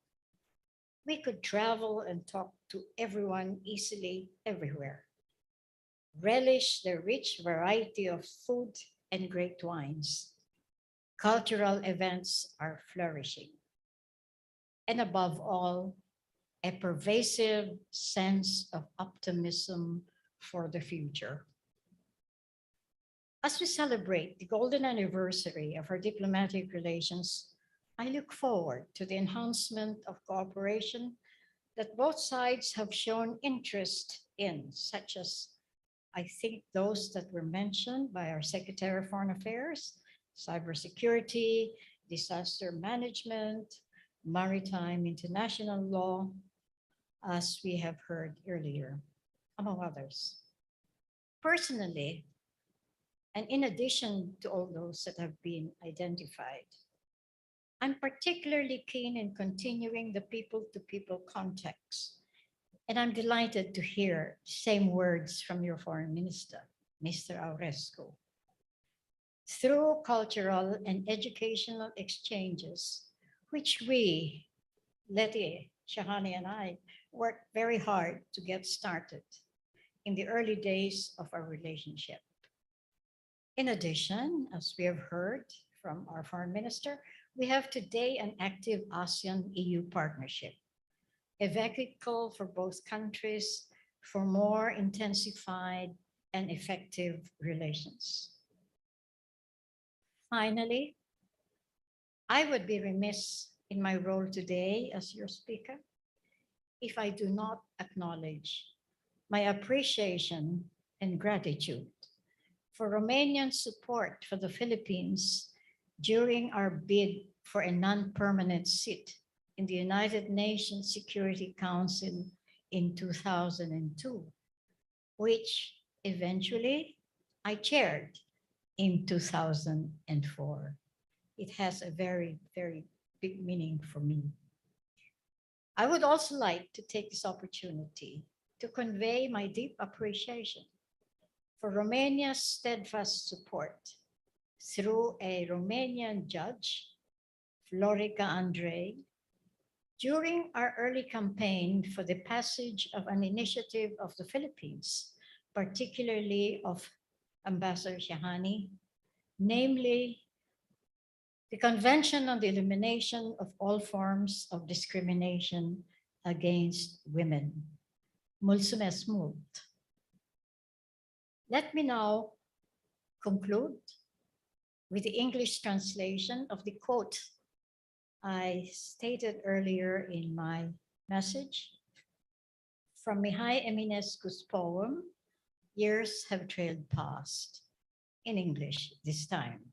We could travel and talk to everyone easily everywhere, relish the rich variety of food and great wines. Cultural events are flourishing. And above all, a pervasive sense of optimism for the future. As we celebrate the golden anniversary of our diplomatic relations, I look forward to the enhancement of cooperation that both sides have shown interest in, such as, I think, those that were mentioned by our Secretary of Foreign Affairs: cybersecurity, disaster management, maritime international law, as we have heard earlier, among others. Personally, and in addition to all those that have been identified, I'm particularly keen in continuing the people-to-people contacts, and I'm delighted to hear the same words from your Foreign Minister, Mr. Aurescu. Through cultural and educational exchanges, which we, Letty, Shahani, and I worked very hard to get started in the early days of our relationship. In addition, as we have heard from our Foreign Minister, we have today an active ASEAN-EU partnership, a vehicle for both countries for more intensified and effective relations. Finally, I would be remiss in my role today as your speaker if I do not acknowledge my appreciation and gratitude for Romanian support for the Philippines during our bid for a non-permanent seat in the United Nations Security Council in 2002, which eventually I chaired in 2004. It has a very, very big meaning for me. I would also like to take this opportunity to convey my deep appreciation for Romania's steadfast support through a Romanian judge, Florica Andrei, during our early campaign for the passage of an initiative of the Philippines, particularly of Ambassador Shahani, namely the Convention on the Elimination of All Forms of Discrimination Against Women. Mulțumesc mult. Let me now conclude with the English translation of the quote I stated earlier in my message from Mihai Eminescu's poem, Years Have Trailed Past, in English this time.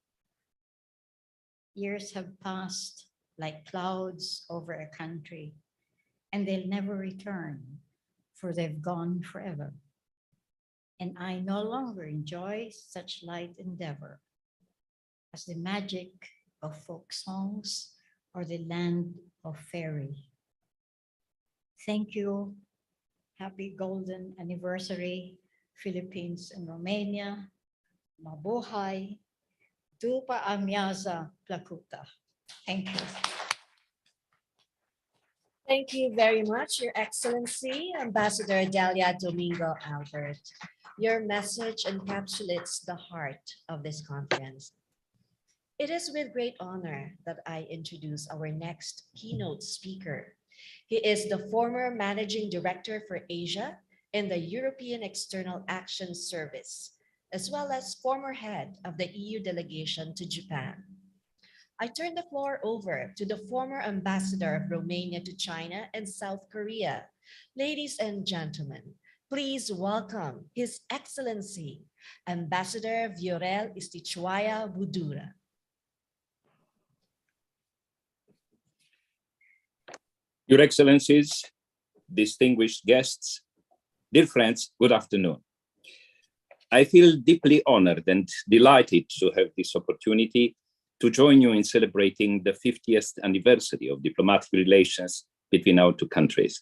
Years have passed like clouds over a country, and they'll never return, for they've gone forever. And I no longer enjoy such light endeavor as the magic of folk songs or the land of fairy. Thank you. Happy golden anniversary, Philippines and Romania. Mabuhay. Dupa Amyaza Plakuta. Thank you. Thank you very much, Your Excellency, Ambassador Delia Domingo Albert. Your message encapsulates the heart of this conference. It is with great honor that I introduce our next keynote speaker. He is the former Managing Director for Asia in the European External Action Service, as well as former head of the EU delegation to Japan. I turn the floor over to the former ambassador of Romania to China and South Korea. Ladies and gentlemen, please welcome His Excellency, Ambassador Viorel Istichuaya Budura. Your Excellencies, distinguished guests, dear friends, good afternoon. I feel deeply honored and delighted to have this opportunity to join you in celebrating the 50th anniversary of diplomatic relations between our two countries.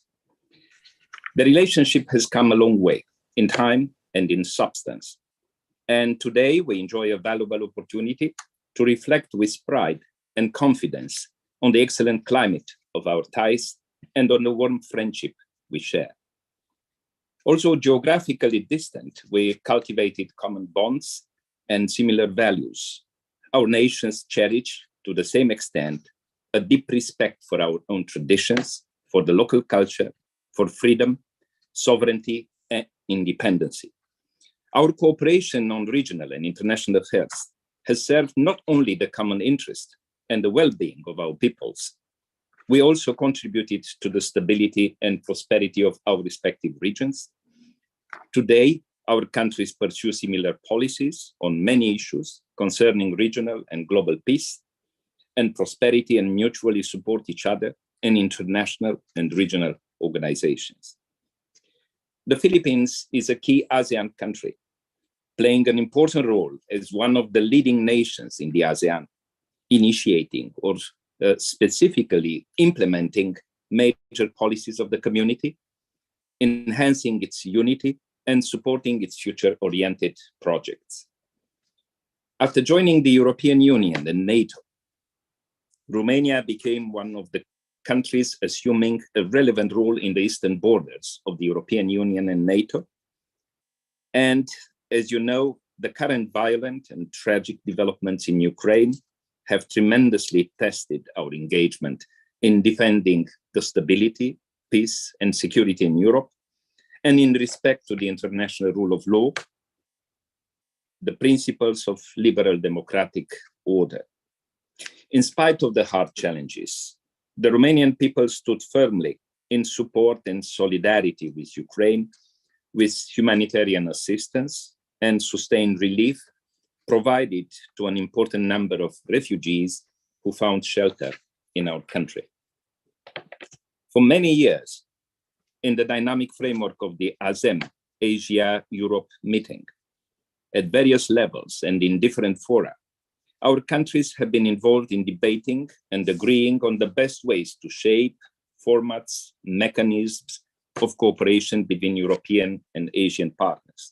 The relationship has come a long way in time and in substance. And today we enjoy a valuable opportunity to reflect with pride and confidence on the excellent climate of our ties and on the warm friendship we share. Also geographically distant, we cultivated common bonds and similar values. Our nations cherish, to the same extent, a deep respect for our own traditions, for the local culture, for freedom, sovereignty, and independence. Our cooperation on regional and international affairs has served not only the common interest and the well-being of our peoples, we also contributed to the stability and prosperity of our respective regions. Today, our countries pursue similar policies on many issues concerning regional and global peace and prosperity, and mutually support each other in international and regional organizations. The Philippines is a key ASEAN country, playing an important role as one of the leading nations in the ASEAN, initiating or specifically implementing major policies of the community, enhancing its unity, and supporting its future-oriented projects. After joining the European Union and NATO, Romania became one of the countries assuming a relevant role in the eastern borders of the European Union and NATO. And as you know, the current violent and tragic developments in Ukraine have tremendously tested our engagement in defending the stability, peace, and security in Europe, and in respect to the international rule of law, the principles of liberal democratic order. In spite of the hard challenges, the Romanian people stood firmly in support and solidarity with Ukraine, with humanitarian assistance and sustained relief provided to an important number of refugees who found shelter in our country. For many years, in the dynamic framework of the ASEM, Asia-Europe meeting, at various levels and in different fora, our countries have been involved in debating and agreeing on the best ways to shape formats, mechanisms of cooperation between European and Asian partners.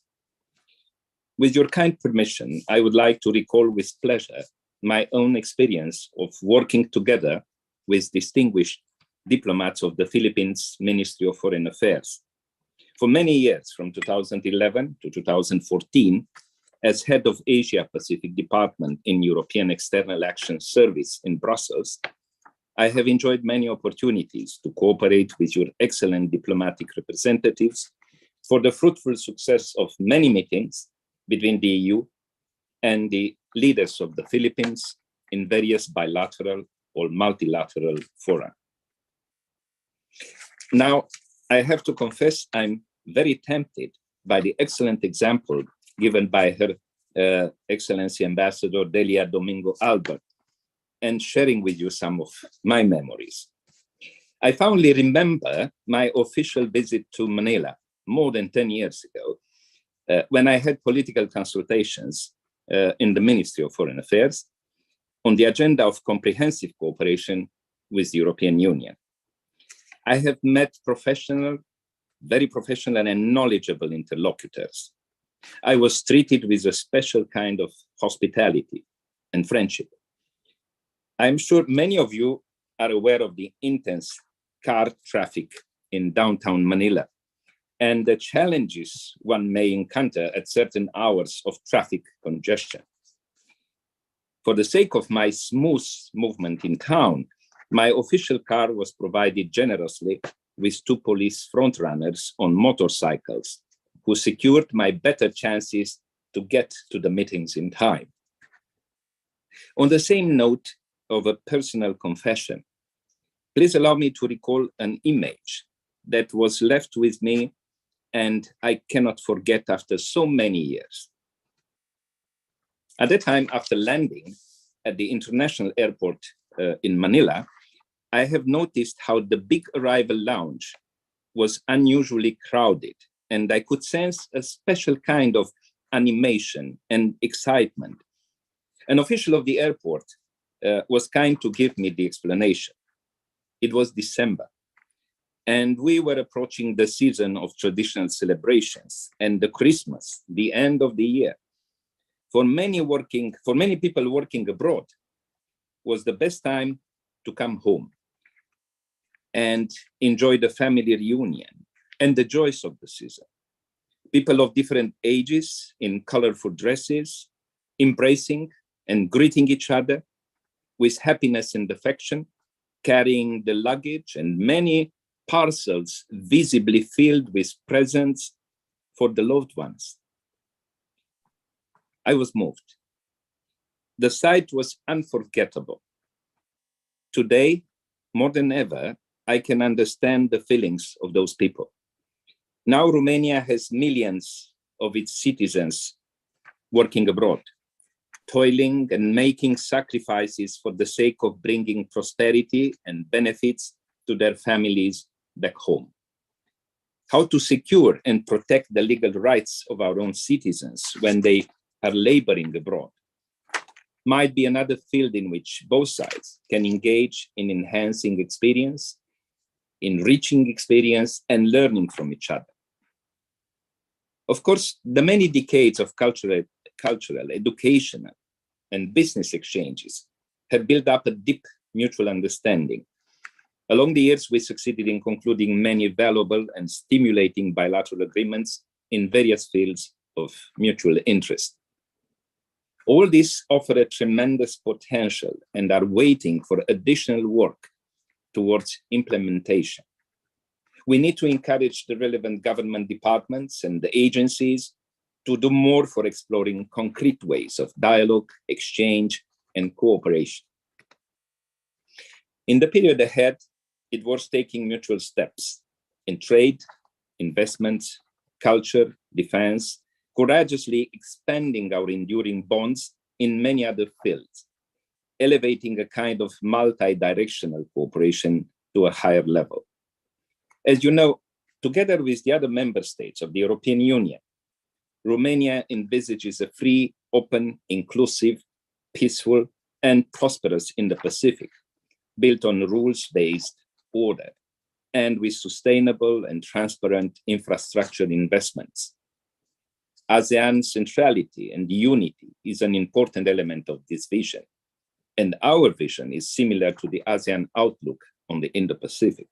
With your kind permission, I would like to recall with pleasure my own experience of working together with distinguished diplomats of the Philippines Ministry of Foreign Affairs. For many years, from 2011 to 2014, as head of Asia Pacific Department in European External Action Service in Brussels, I have enjoyed many opportunities to cooperate with your excellent diplomatic representatives for the fruitful success of many meetings between the EU and the leaders of the Philippines in various bilateral or multilateral fora. Now, I have to confess I'm very tempted by the excellent example given by Her Excellency Ambassador Delia Domingo Albert and sharing with you some of my memories. I fondly remember my official visit to Manila more than 10 years ago when I had political consultations in the Ministry of Foreign Affairs on the agenda of comprehensive cooperation with the European Union. I have met very professional and knowledgeable interlocutors. I was treated with a special kind of hospitality and friendship. I'm sure many of you are aware of the intense car traffic in downtown Manila and the challenges one may encounter at certain hours of traffic congestion. For the sake of my smooth movement in town, my official car was provided generously with 2 police frontrunners on motorcycles who secured my better chances to get to the meetings in time. On the same note of a personal confession, please allow me to recall an image that was left with me and I cannot forget after so many years. At that time, after landing at the international airport in Manila, I have noticed how the big arrival lounge was unusually crowded, and I could sense a special kind of animation and excitement. An official of the airport was kind to give me the explanation. It was December, and we were approaching the season of traditional celebrations and the Christmas, the end of the year. For many people working abroad, was the best time to come home and enjoy the family reunion and the joys of the season. People of different ages in colorful dresses, embracing and greeting each other with happiness and affection, carrying the luggage and many parcels visibly filled with presents for the loved ones. I was moved. The sight was unforgettable. Today, more than ever, I can understand the feelings of those people. Now Romania has millions of its citizens working abroad, toiling and making sacrifices for the sake of bringing prosperity and benefits to their families back home. How to secure and protect the legal rights of our own citizens when they are laboring abroad might be another field in which both sides can engage in enhancing experience, enriching experience, and learning from each other. Of course, the many decades of cultural, educational, and business exchanges have built up a deep mutual understanding. Along the years, we succeeded in concluding many valuable and stimulating bilateral agreements in various fields of mutual interest. All these offer a tremendous potential and are waiting for additional work towards implementation. We need to encourage the relevant government departments and the agencies to do more for exploring concrete ways of dialogue, exchange, and cooperation. In the period ahead, it was taking mutual steps in trade, investments, culture, defense, courageously expanding our enduring bonds in many other fields, elevating a kind of multi-directional cooperation to a higher level. As you know, together with the other member states of the European Union, Romania envisages a free, open, inclusive, peaceful, and prosperous Indo-Pacific, built on rules-based order and with sustainable and transparent infrastructure investments. ASEAN centrality and unity is an important element of this vision, and our vision is similar to the ASEAN outlook on the Indo-Pacific.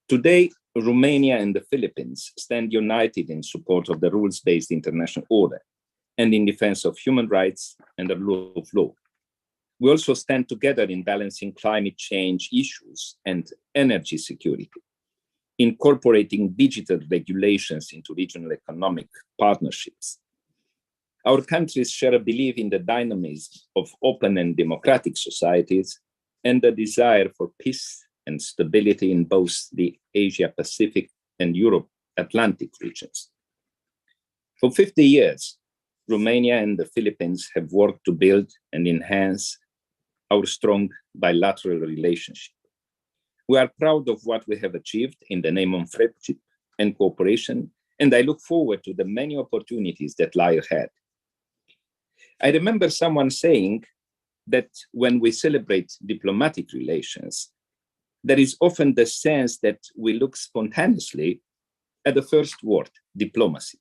Today, Romania and the Philippines stand united in support of the rules-based international order and in defense of human rights and the rule of law. We also stand together in balancing climate change issues and energy security, incorporating digital regulations into regional economic partnerships. Our countries share a belief in the dynamism of open and democratic societies and the desire for peace and stability in both the Asia-Pacific and Europe-Atlantic regions. For 50 years, Romania and the Philippines have worked to build and enhance our strong bilateral relationship. We are proud of what we have achieved in the name of friendship and cooperation, and I look forward to the many opportunities that lie ahead. I remember someone saying that when we celebrate diplomatic relations, there is often the sense that we look spontaneously at the first word, diplomacy.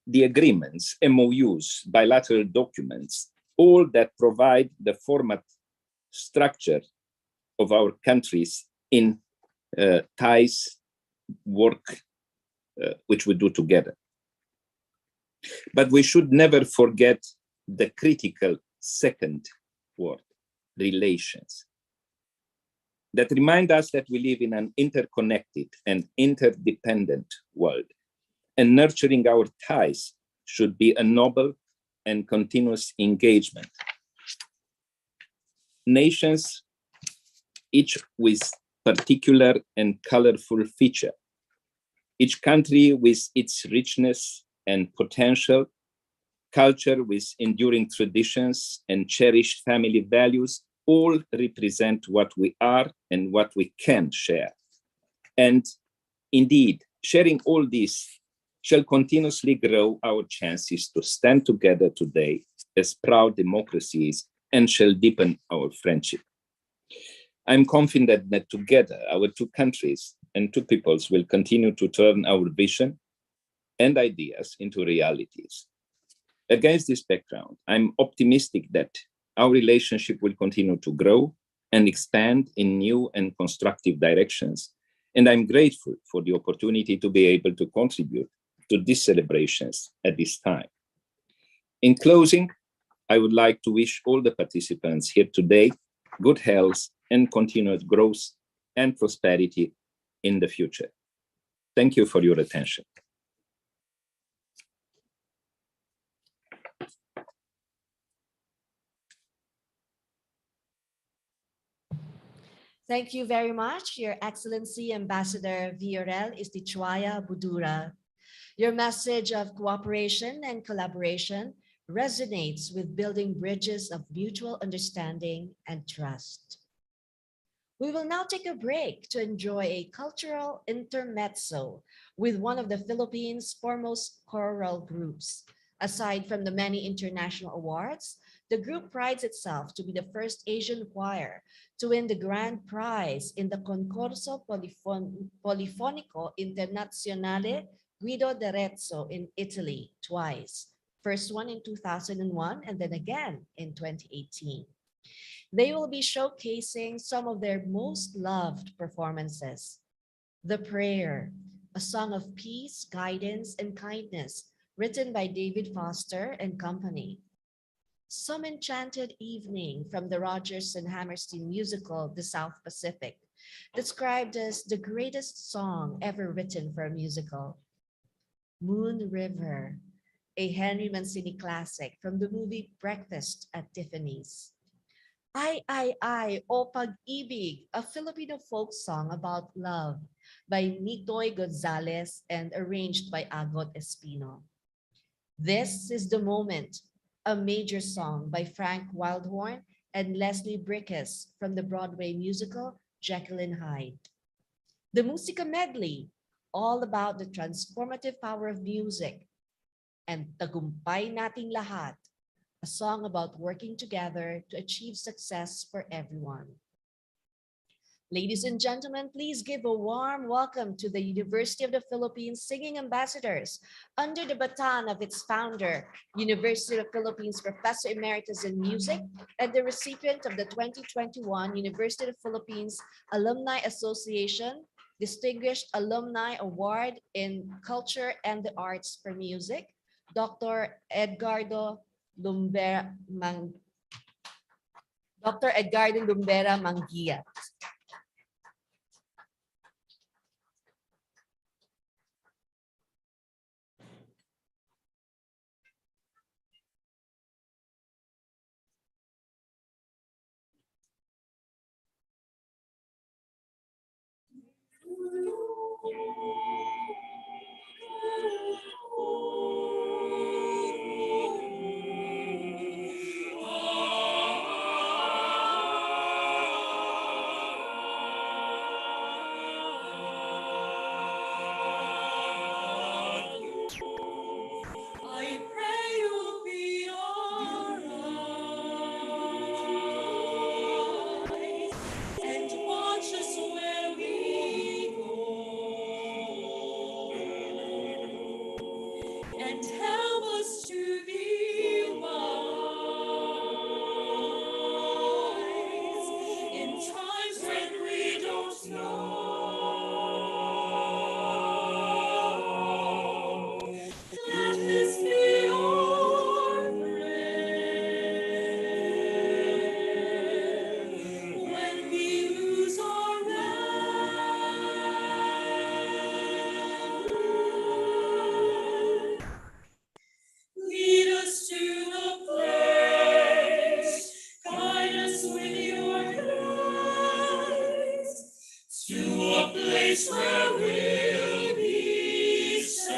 The agreements, MOUs, bilateral documents, all that provide the format structure of our countries in ties, work, which we do together. But we should never forget the critical second word, relations, that remind us that we live in an interconnected and interdependent world, and nurturing our ties should be a noble and continuous engagement. Nations, each with particular and colorful feature, each country with its richness and potential, culture with enduring traditions and cherished family values, all represent what we are and what we can share. And indeed, sharing all this shall continuously grow our chances to stand together today as proud democracies and shall deepen our friendship. I'm confident that together our two countries and two peoples will continue to turn our vision and ideas into realities. Against this background, I'm optimistic that our relationship will continue to grow and expand in new and constructive directions. And I'm grateful for the opportunity to be able to contribute to these celebrations at this time. In closing, I would like to wish all the participants here today good health and continued growth and prosperity in the future. Thank you for your attention. Thank you very much, Your Excellency Ambassador Viorel Istichuaya Budura. Your message of cooperation and collaboration resonates with building bridges of mutual understanding and trust. We will now take a break to enjoy a cultural intermezzo with one of the Philippines' foremost choral groups. Aside from the many international awards, the group prides itself to be the first Asian choir to win the grand prize in the Concorso Polifonico Internazionale Guido d'Arezzo in Italy twice. First one in 2001 and then again in 2018. They will be showcasing some of their most loved performances. The Prayer, a song of peace, guidance, and kindness, written by David Foster and Company. Some Enchanted Evening from the Rodgers and Hammerstein musical, The South Pacific, described as the greatest song ever written for a musical. Moon River, a Henry Mancini classic from the movie Breakfast at Tiffany's. Ay, o Pag-ibig, a Filipino folk song about love by Nitoy Gonzalez and arranged by Agot Espino. This is the Moment, a major song by Frank Wildhorn and Leslie Brickes from the Broadway musical Jekyll and Hyde. The Musica Medley, all about the transformative power of music. And Tagumpay Nating Lahat, a song about working together to achieve success for everyone. Ladies and gentlemen, please give a warm welcome to the University of the Philippines Singing Ambassadors under the baton of its founder, University of the Philippines Professor Emeritus in Music, and the recipient of the 2021 University of the Philippines Alumni Association Distinguished Alumni Award in Culture and the Arts for Music, Dr. Edgardo Lumbera Manguia. I pray you'll be alright and watch us where we go and help us to be wise in times when we don't know. Let this be our prayer when we lose our way. Lead us to the place, guide us with your grace, to a place where we'll be safe.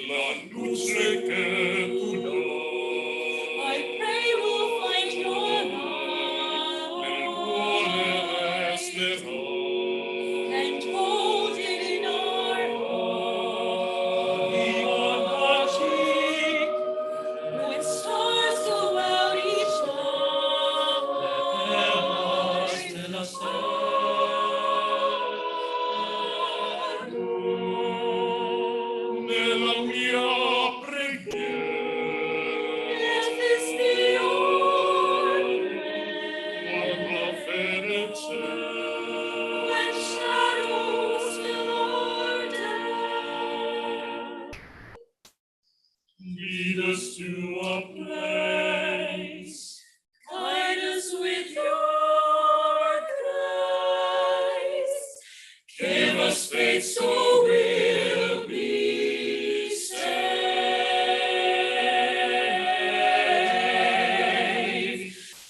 La luce che tu dai, I pray we'll find your love, nel cuore resterà, and hold it in our heart. When stars go out each night, nella mia preghiera, let this be your prayer. When shadows fill our day, lead us to a place, guide us with your grace, give us faith so we'll be safe.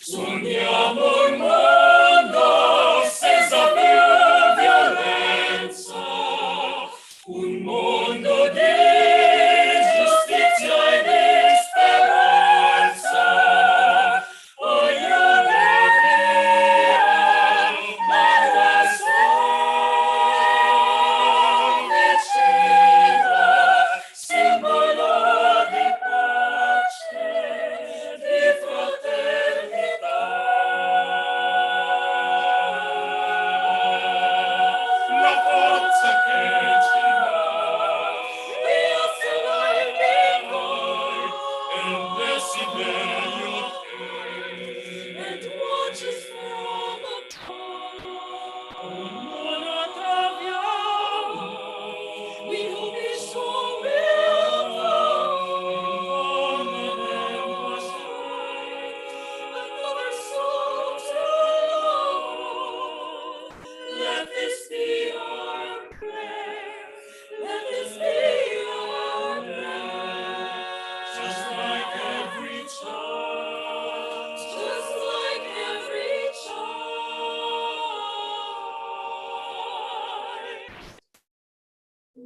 Sogniamo il mondo senza più violenza, un mondo di giustizia e di speranza. Voglio vedere la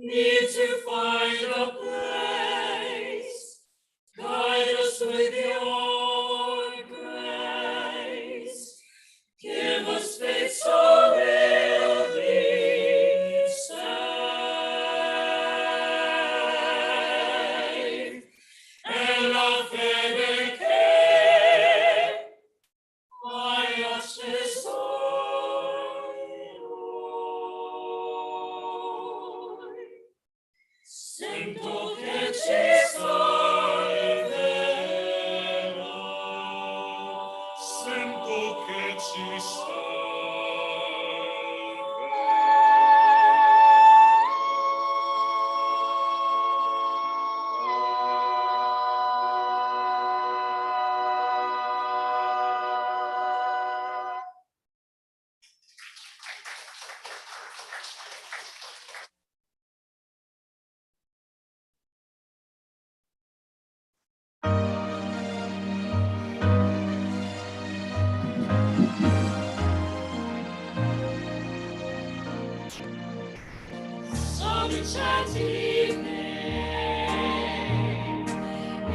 need to find a place. Guide us with your grace. Give us faith so we'll be saved. And la fede che mai sento che ci salverà, sento che ci Some enchanted evening,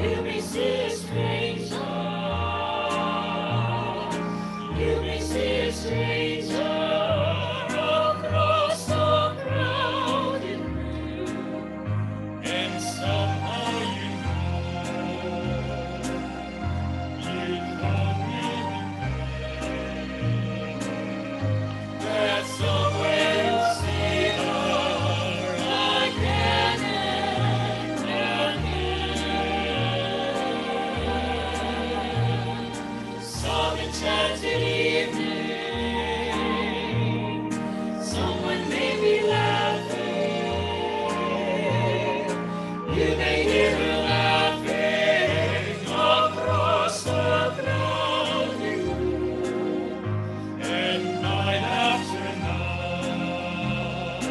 you may see a stranger. You may see a stranger across the crowded room, and somehow you know that somewhere you'll see her again and again. Some enchanted evening, someone may be laughing. You may hear her laughing across the crowded room, and night after night,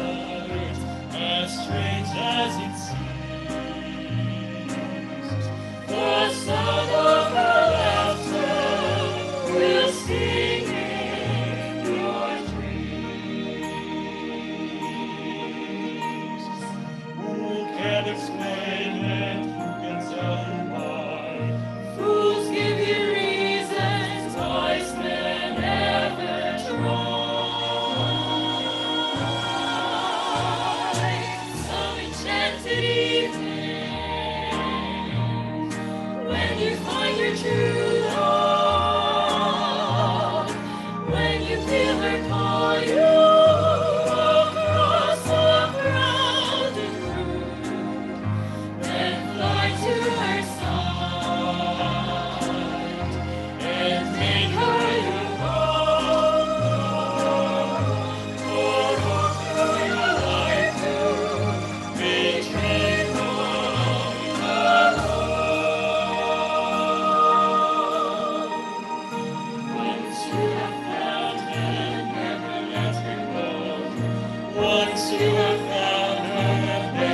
as strange as it seems, the sound of her laughter will sing in your dreams. Who can explain it? Who can tell you why? Fools give you reasons, wise men never try. Some enchanted evening, when you find your true love, when you feel her call you across the crowded room, then fly to her side and make her your own. For offer your life to be alone. Once you have found her, never let her go. Once you have found her, never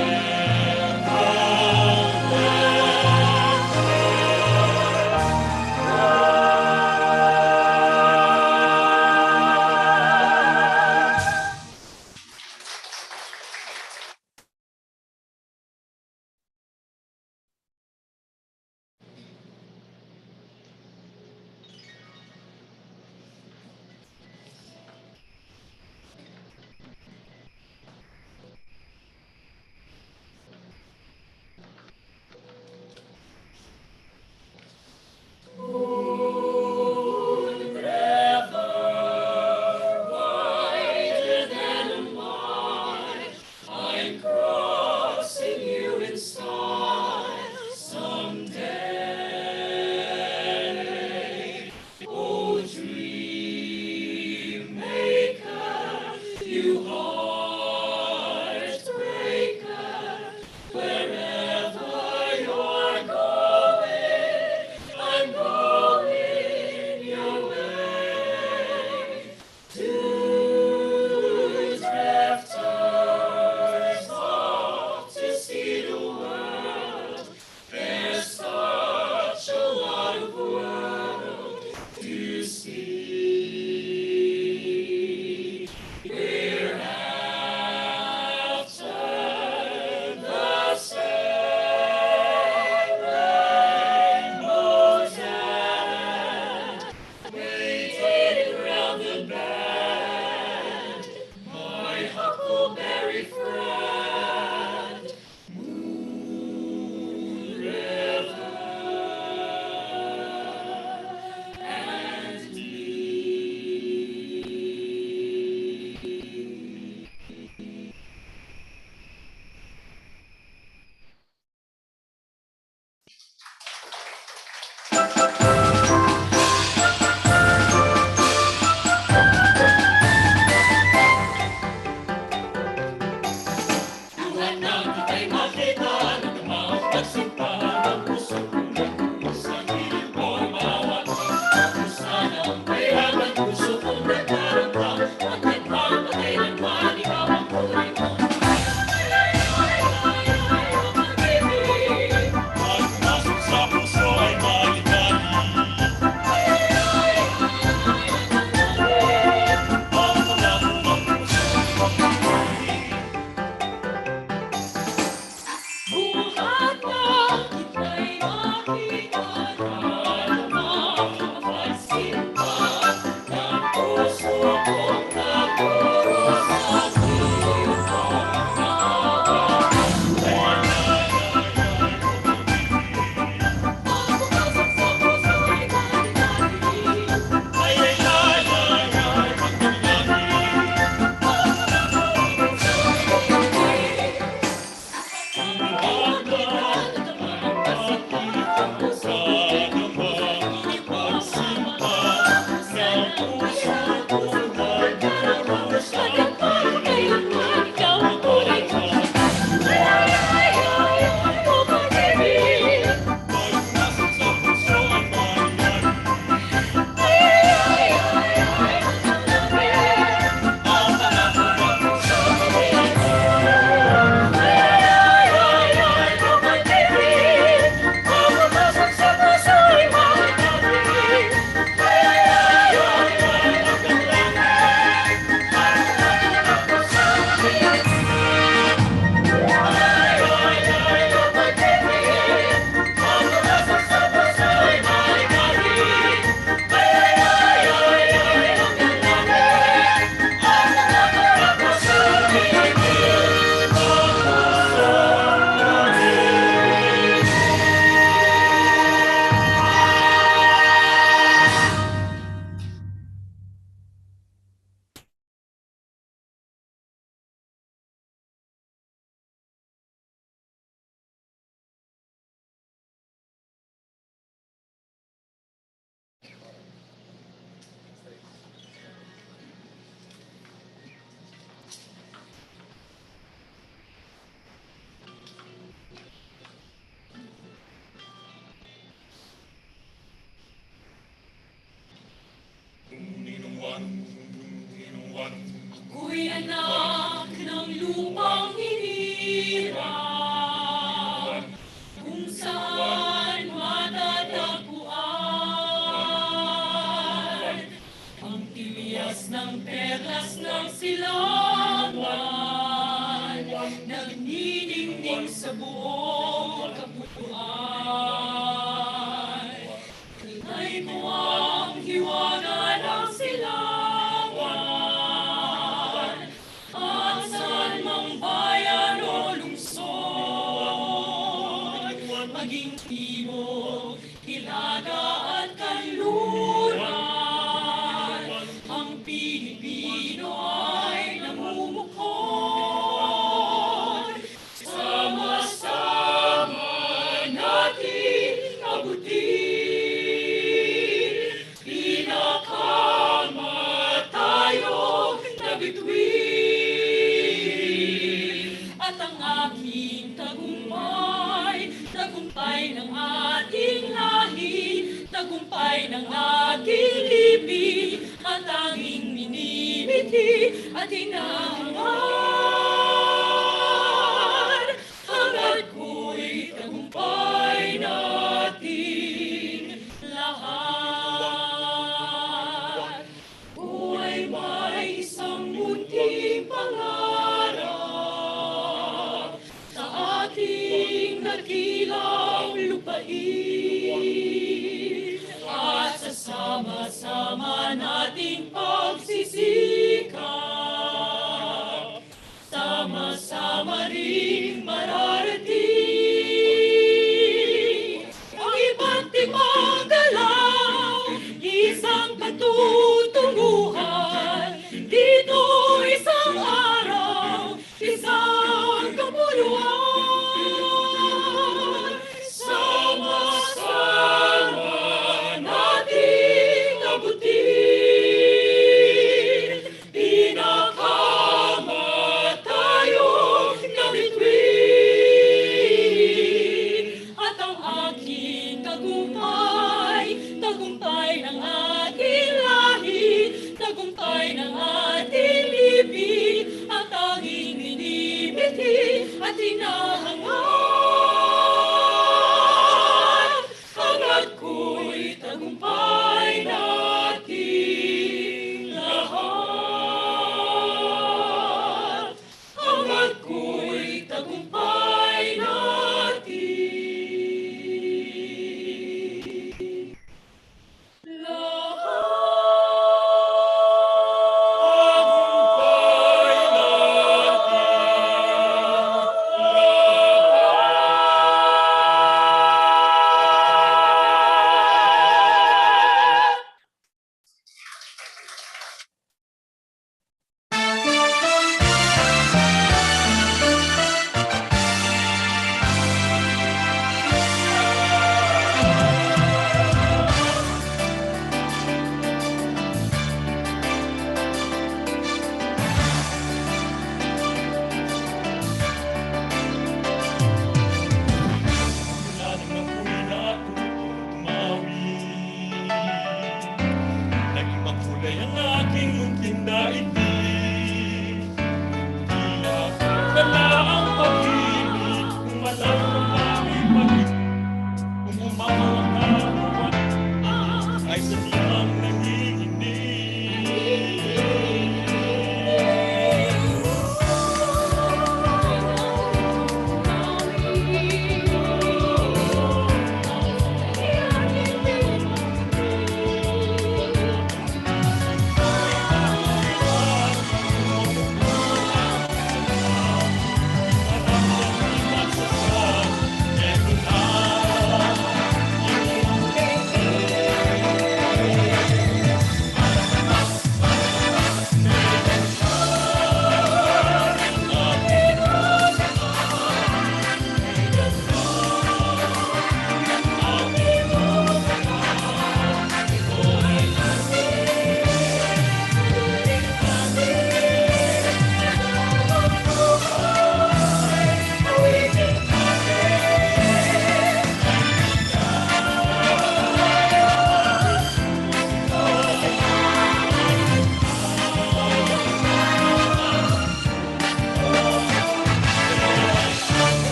nagniningning sa buong kabuuan. Tunay ko ang hiwaga ng silangan, at saan mang bayan o lungsod, maging timog, hilaga at kanluran, ang Pilipino ay namumukod. Sama-sama natin abutin, pinakamatayog na bituin. At ang aking tagumpay, tagumpay ng ating lahi, tagumpay ng aking lipi, ang tanging minimiti at hinahangad. Hangad ko'y tagumpay nating lahat. Buhay may isang munting pangarap sa ating nakilang lupain, at sa sama-sama nating pagsisikap, sama-sama ring mararating ang iba't ibang galaw, isang patutunguhan, dito isang araw, isang kapuluan. Sama-sama nating abutin, pinakamatayog na bituin. At ang aking tagumpay, tagumpay ng aking lahi, tagumpay ng ating lipi, ang tanging minimiti at hinahangad. Hangad ko'y tagumpay nating lahat. Hangad ko'y tagumpay nating lahat. Naging makulay ang aking munting daigdig. Tila kala ang pag-ibig, kung malaw ang aming pag-ibig. Kung umapaw ang kaluwan, ay sadyang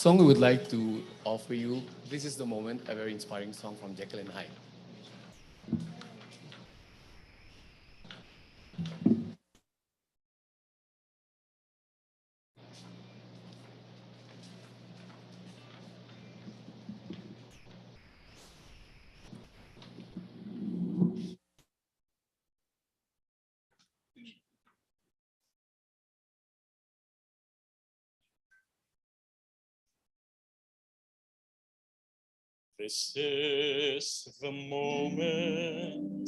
Song we would like to offer you, This Is the Moment, a very inspiring song from Jekyll and Hyde. This is the moment,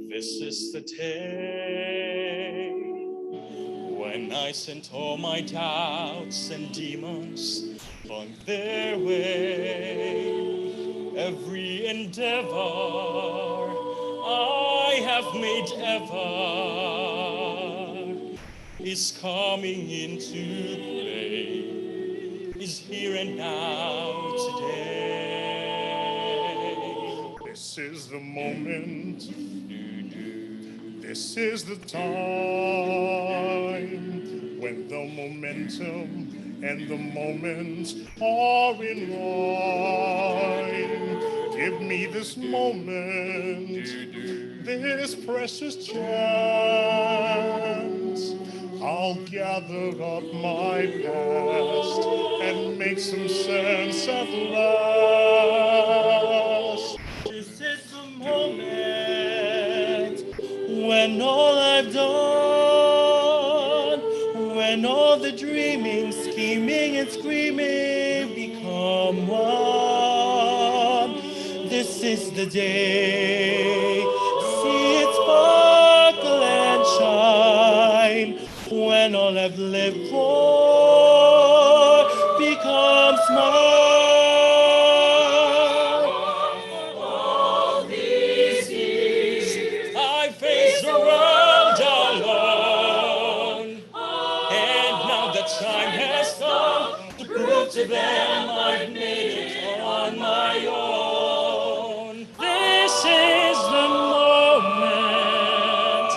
this is the day, when I sent all my doubts and demons on their way. Every endeavor I have made ever is coming into play, is here and now today. This is the moment, this is the time, when the momentum and the moment are in line. Give me this moment, this precious chance. I'll gather up my past and make some sense at last. This is the moment when all I've done, when all the dreaming, scheming, and screaming become one. This is the day. See it sparkle and shine when all I've lived for becomes mine. All these years I faced the world alone, and now the time has come to prove to them I've made it on my own. This is the moment,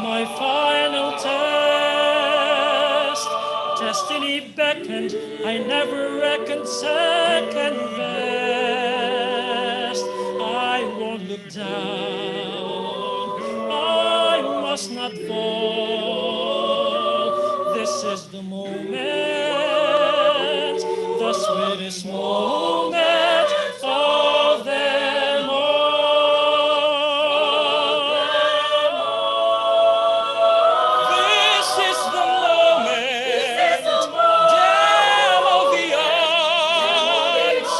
my final test. Destiny beckoned, I never reckoned second best. I won't look down, I must not fall. This is the moment, the sweetest moment of them all. This is the moment, damn all the odds.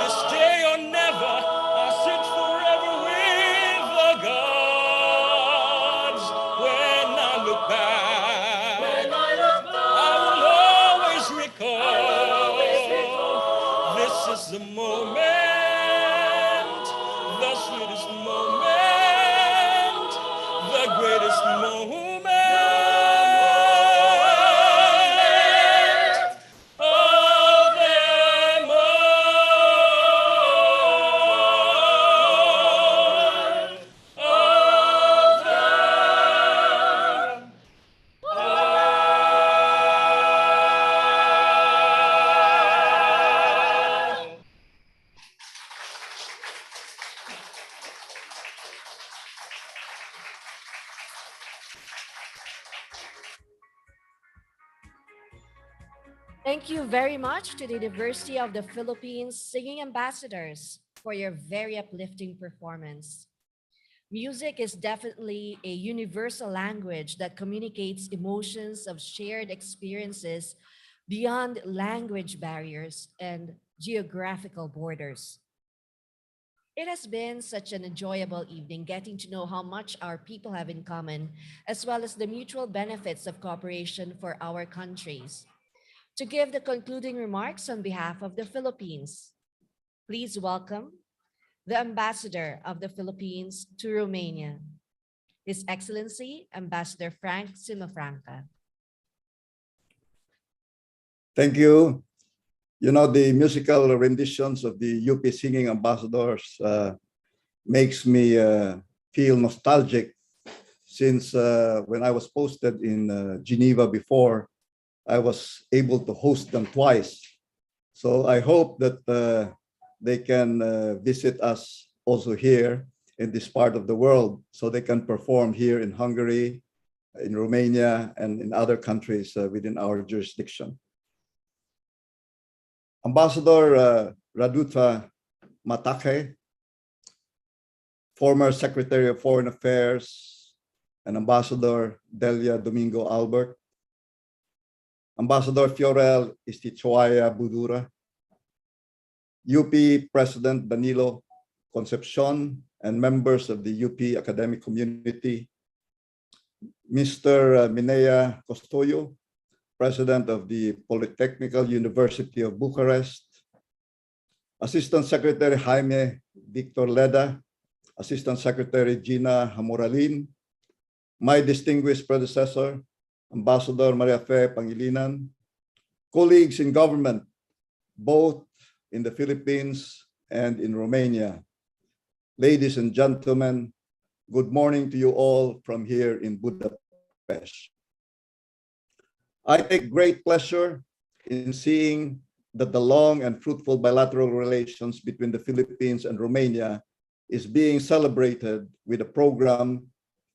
This day or never, I sit forever with the gods. When I look back, I will always recall. This is the moment, the sweetest moment, the greatest moment of them all. Of them all. Thank you very much to the University of the Philippines Singing Ambassadors for your very uplifting performance. Music is definitely a universal language that communicates emotions of shared experiences beyond language barriers and geographical borders. It has been such an enjoyable evening getting to know how much our people have in common, as well as the mutual benefits of cooperation for our countries. To give the concluding remarks on behalf of the Philippines, please welcome the Ambassador of the Philippines to Romania, His Excellency Ambassador Frank Simafranca. Thank you. You know, the musical renditions of the UP Singing Ambassadors makes me feel nostalgic since when I was posted in Geneva before, I was able to host them twice. So I hope that they can visit us also here in this part of the world, so they can perform here in Hungary, in Romania, and in other countries within our jurisdiction. Ambassador Raduta Matake, former Secretary of Foreign Affairs, and Ambassador Delia Domingo Albert, Ambassador Fiorel Istichuaya Budura, UP President Danilo Concepcion, and members of the UP academic community, Mr. Minea Costoyo, President of the Polytechnical University of Bucharest, Assistant Secretary Jaime Victor Leda, Assistant Secretary Gina Hamoralin, my distinguished predecessor, Ambassador Maria Fe Pangilinan, colleagues in government, both in the Philippines and in Romania. Ladies and gentlemen, good morning to you all from here in Budapest. I take great pleasure in seeing that the long and fruitful bilateral relations between the Philippines and Romania is being celebrated with a program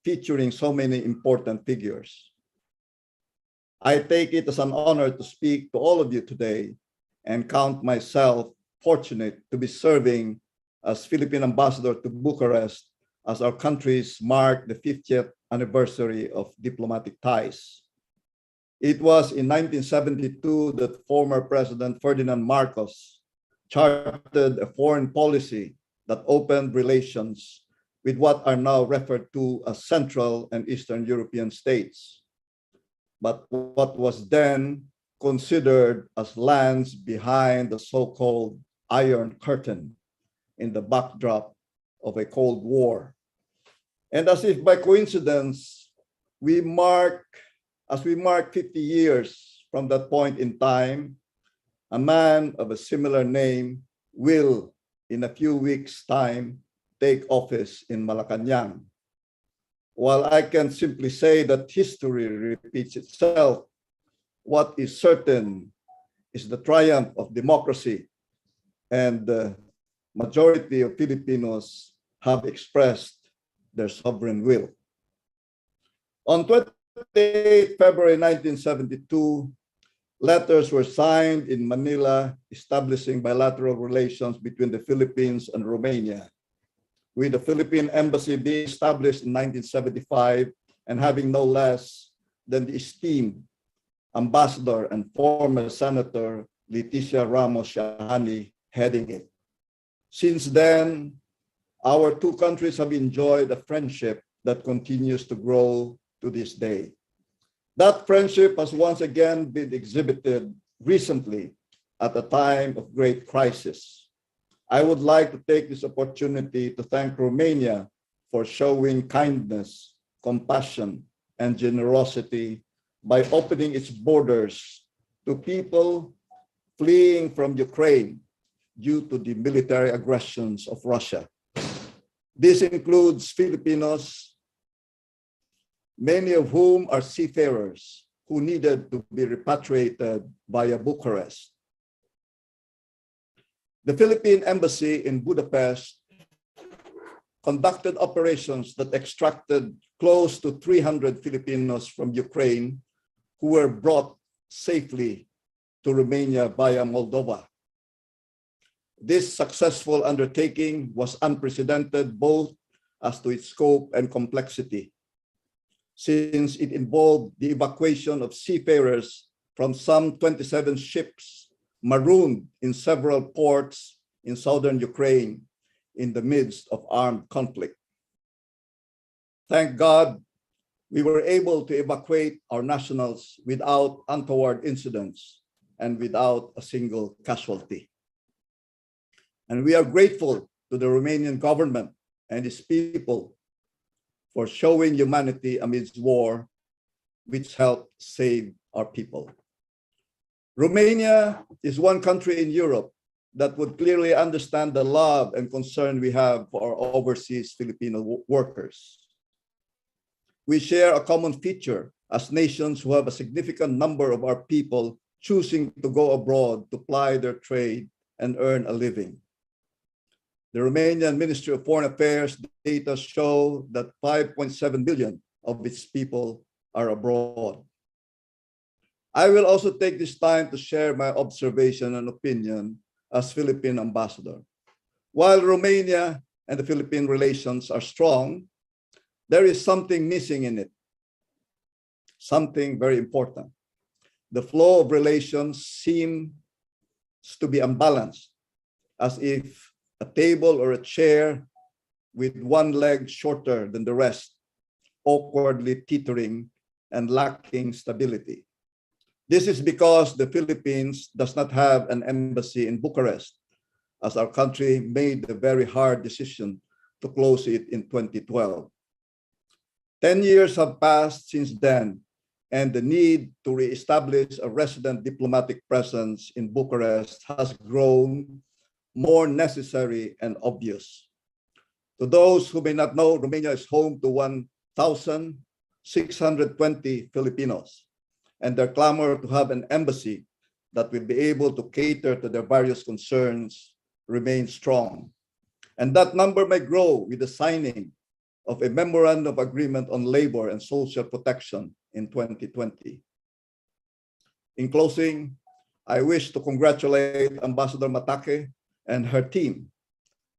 featuring so many important figures. I take it as an honor to speak to all of you today and count myself fortunate to be serving as Philippine ambassador to Bucharest as our countries mark the 50th anniversary of diplomatic ties. It was in 1972 that former President Ferdinand Marcos charted a foreign policy that opened relations with what are now referred to as Central and Eastern European states, but what was then considered as lands behind the so-called Iron Curtain in the backdrop of a Cold War. And as if by coincidence, as we mark 50 years from that point in time, a man of a similar name will, in a few weeks' time, take office in Malacanang. While I can simply say that history repeats itself, what is certain is the triumph of democracy, and the majority of Filipinos have expressed their sovereign will. On 28 February 1972, letters were signed in Manila establishing bilateral relations between the Philippines and Romania, with the Philippine Embassy being established in 1975 and having no less than the esteemed Ambassador and former Senator Leticia Ramos Shahani heading it. Since then, our two countries have enjoyed a friendship that continues to grow to this day. That friendship has once again been exhibited recently at a time of great crisis. I would like to take this opportunity to thank Romania for showing kindness, compassion, and generosity by opening its borders to people fleeing from Ukraine due to the military aggressions of Russia. This includes Filipinos, many of whom are seafarers who needed to be repatriated via Bucharest. The Philippine Embassy in Budapest conducted operations that extracted close to 300 Filipinos from Ukraine who were brought safely to Romania via Moldova. This successful undertaking was unprecedented both as to its scope and complexity, since it involved the evacuation of seafarers from some 27 ships marooned in several ports in southern Ukraine in the midst of armed conflict. Thank God, we were able to evacuate our nationals without untoward incidents and without a single casualty. And we are grateful to the Romanian government and its people for showing humanity amidst war, which helped save our people. Romania is one country in Europe that would clearly understand the love and concern we have for our overseas Filipino workers. We share a common feature as nations who have a significant number of our people choosing to go abroad to ply their trade and earn a living. The Romanian Ministry of Foreign Affairs data show that 5.7 million of its people are abroad. I will also take this time to share my observation and opinion as Philippine ambassador. While Romania and the Philippine relations are strong, there is something missing in it, something very important. The flow of relations seems to be unbalanced, as if a table or a chair with one leg shorter than the rest, awkwardly teetering and lacking stability. This is because the Philippines does not have an embassy in Bucharest, as our country made the very hard decision to close it in 2012. 10 years have passed since then, and the need to reestablish a resident diplomatic presence in Bucharest has grown more necessary and obvious. To those who may not know, Romania is home to 1,620 Filipinos, and their clamor to have an embassy that will be able to cater to their various concerns remains strong. And that number may grow with the signing of a memorandum of agreement on labor and social protection in 2020. In closing, I wish to congratulate Ambassador Matake and her team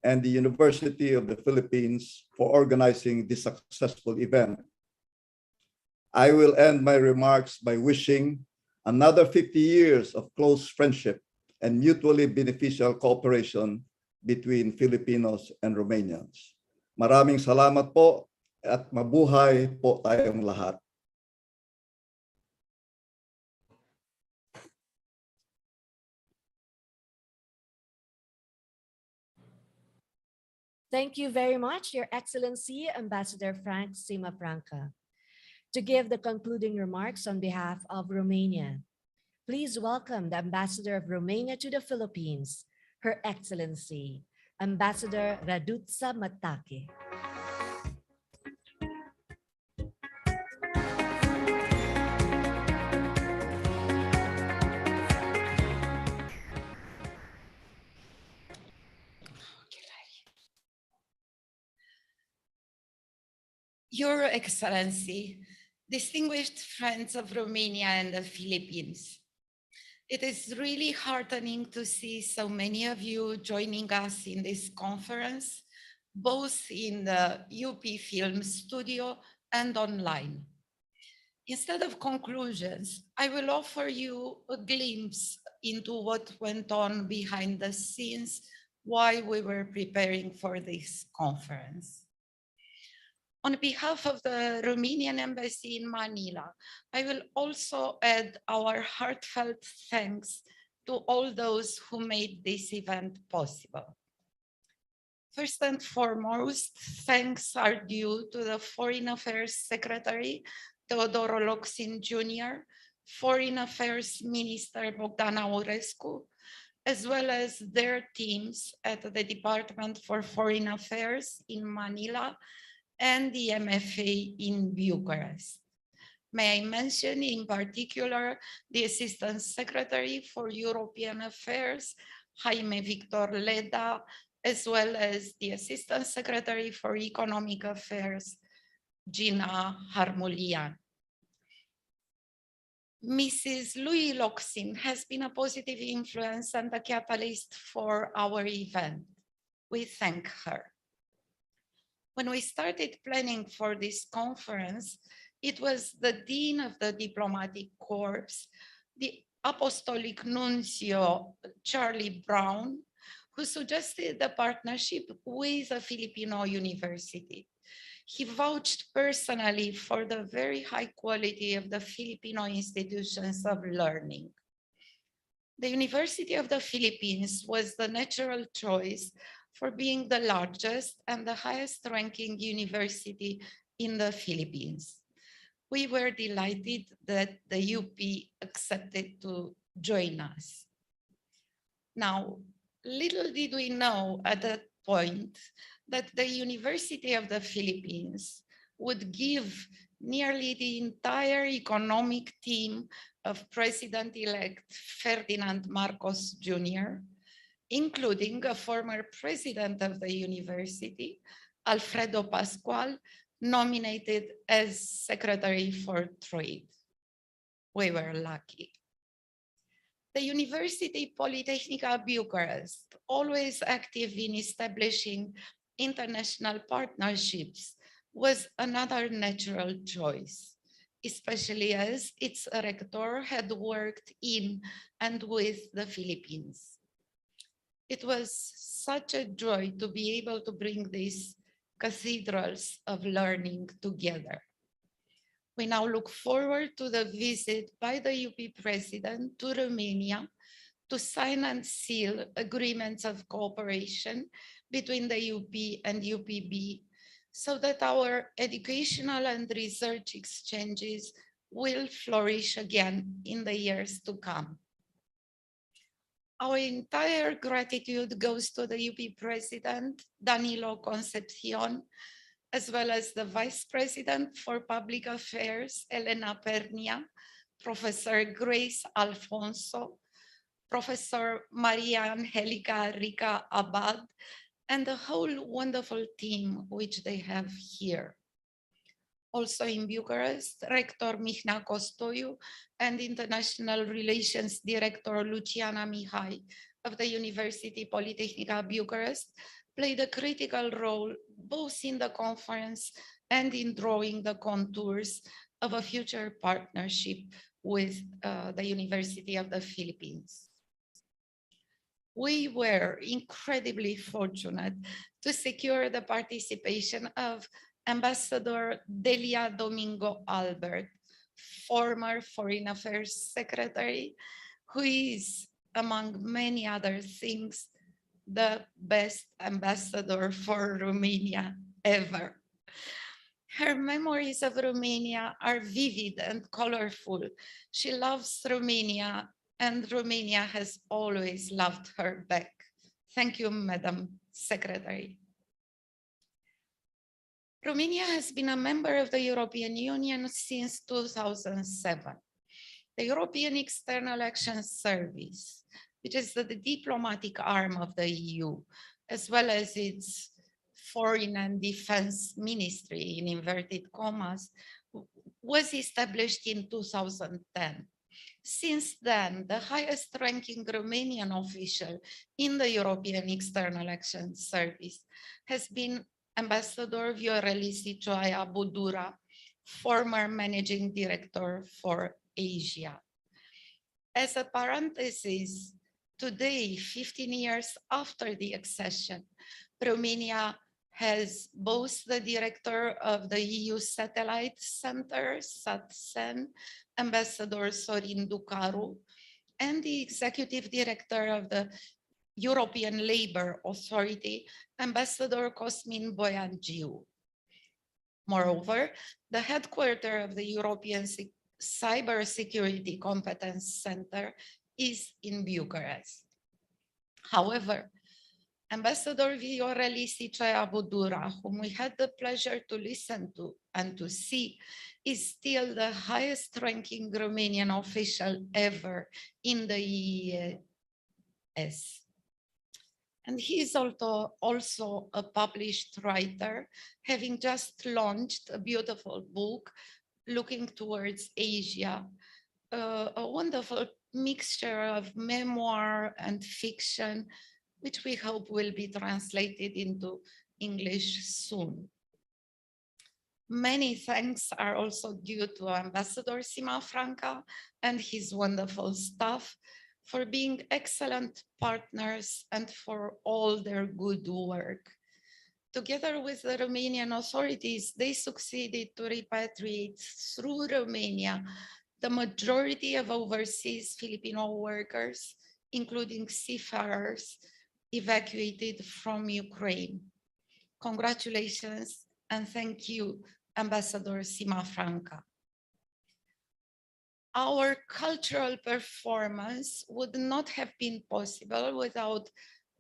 and the University of the Philippines for organizing this successful event. I will end my remarks by wishing another 50 years of close friendship and mutually beneficial cooperation between Filipinos and Romanians. Maraming salamat po at mabuhay po tayong lahat. Thank you very much, Your Excellency, Ambassador Frank Simafranca. To give the concluding remarks on behalf of Romania, please welcome the Ambassador of Romania to the Philippines, Her Excellency, Ambassador Raduța Matake. Your Excellency, distinguished friends of Romania and the Philippines, it is really heartening to see so many of you joining us in this conference, both in the UP Film Studio and online. Instead of conclusions, I will offer you a glimpse into what went on behind the scenes while we were preparing for this conference. On behalf of the Romanian Embassy in Manila, I will also add our heartfelt thanks to all those who made this event possible. First and foremost, thanks are due to the Foreign Affairs Secretary, Teodoro Locsin Jr., Foreign Affairs Minister Bogdana Aurescu, as well as their teams at the Department for Foreign Affairs in Manila and the MFA in Bucharest. May I mention in particular the Assistant Secretary for European Affairs, Jaime Victor Leda, as well as the Assistant Secretary for Economic Affairs, Gina Harmulian. Mrs. Louis Locsin has been a positive influence and a catalyst for our event. We thank her. When we started planning for this conference, it was the Dean of the Diplomatic Corps, the Apostolic Nuncio, Charlie Brown, who suggested the partnership with a Filipino university. He vouched personally for the very high quality of the Filipino institutions of learning. The University of the Philippines was the natural choice for being the largest and the highest ranking university in the Philippines. We were delighted that the UP accepted to join us. Now, little did we know at that point that the University of the Philippines would give nearly the entire economic team of President-elect Ferdinand Marcos Jr., including a former president of the university, Alfredo Pascual, nominated as Secretary for Trade. We were lucky. The University Polytechnica Bucharest, always active in establishing international partnerships, was another natural choice, especially as its rector had worked in and with the Philippines. It was such a joy to be able to bring these cathedrals of learning together. We now look forward to the visit by the UP president to Romania to sign and seal agreements of cooperation between the UP and UPB so that our educational and research exchanges will flourish again in the years to come. Our entire gratitude goes to the UP president, Danilo Concepcion, as well as the Vice President for Public Affairs, Elena Pernia, Professor Grace Alfonso, Professor Maria Angelica Rica Abad, and the whole wonderful team which they have here. Also in Bucharest, Rector Mihnea Costoiu and International Relations Director Luciana Mihai of the University Polytechnica Bucharest played a critical role both in the conference and in drawing the contours of a future partnership with the University of the Philippines. We were incredibly fortunate to secure the participation of Ambassador Delia Domingo Albert, former Foreign Affairs Secretary, who is, among many other things, the best ambassador for Romania ever. Her memories of Romania are vivid and colorful. She loves Romania, and Romania has always loved her back. Thank you, Madam Secretary. Romania has been a member of the European Union since 2007. The European External Action Service, which is the diplomatic arm of the EU, as well as its Foreign and Defense Ministry, in inverted commas, was established in 2010. Since then, the highest ranking Romanian official in the European External Action Service has been Ambassador Viorelisi Cioaia Budura, former managing director for Asia. As a parenthesis, today, 15 years after the accession, Romania has both the director of the EU Satellite Center, SATCEN, Ambassador Sorin Ducaru, and the executive director of the European Labour Authority, Ambassador Cosmin Boiangiu. Moreover, the headquarters of the European Cybersecurity Competence Center is in Bucharest. However, Ambassador Viorelisi Cioaia Budura, whom we had the pleasure to listen to and to see, is still the highest ranking Romanian official ever in the EEAS. And he is also a published writer, having just launched a beautiful book looking towards Asia, a wonderful mixture of memoir and fiction, which we hope will be translated into English soon. Many thanks are also due to Ambassador Sima Franca and his wonderful staff for being excellent partners and for all their good work. Together with the Romanian authorities, they succeeded to repatriate through Romania the majority of overseas Filipino workers, including seafarers evacuated from Ukraine. Congratulations and thank you, Ambassador Sima Franca. Our cultural performance would not have been possible without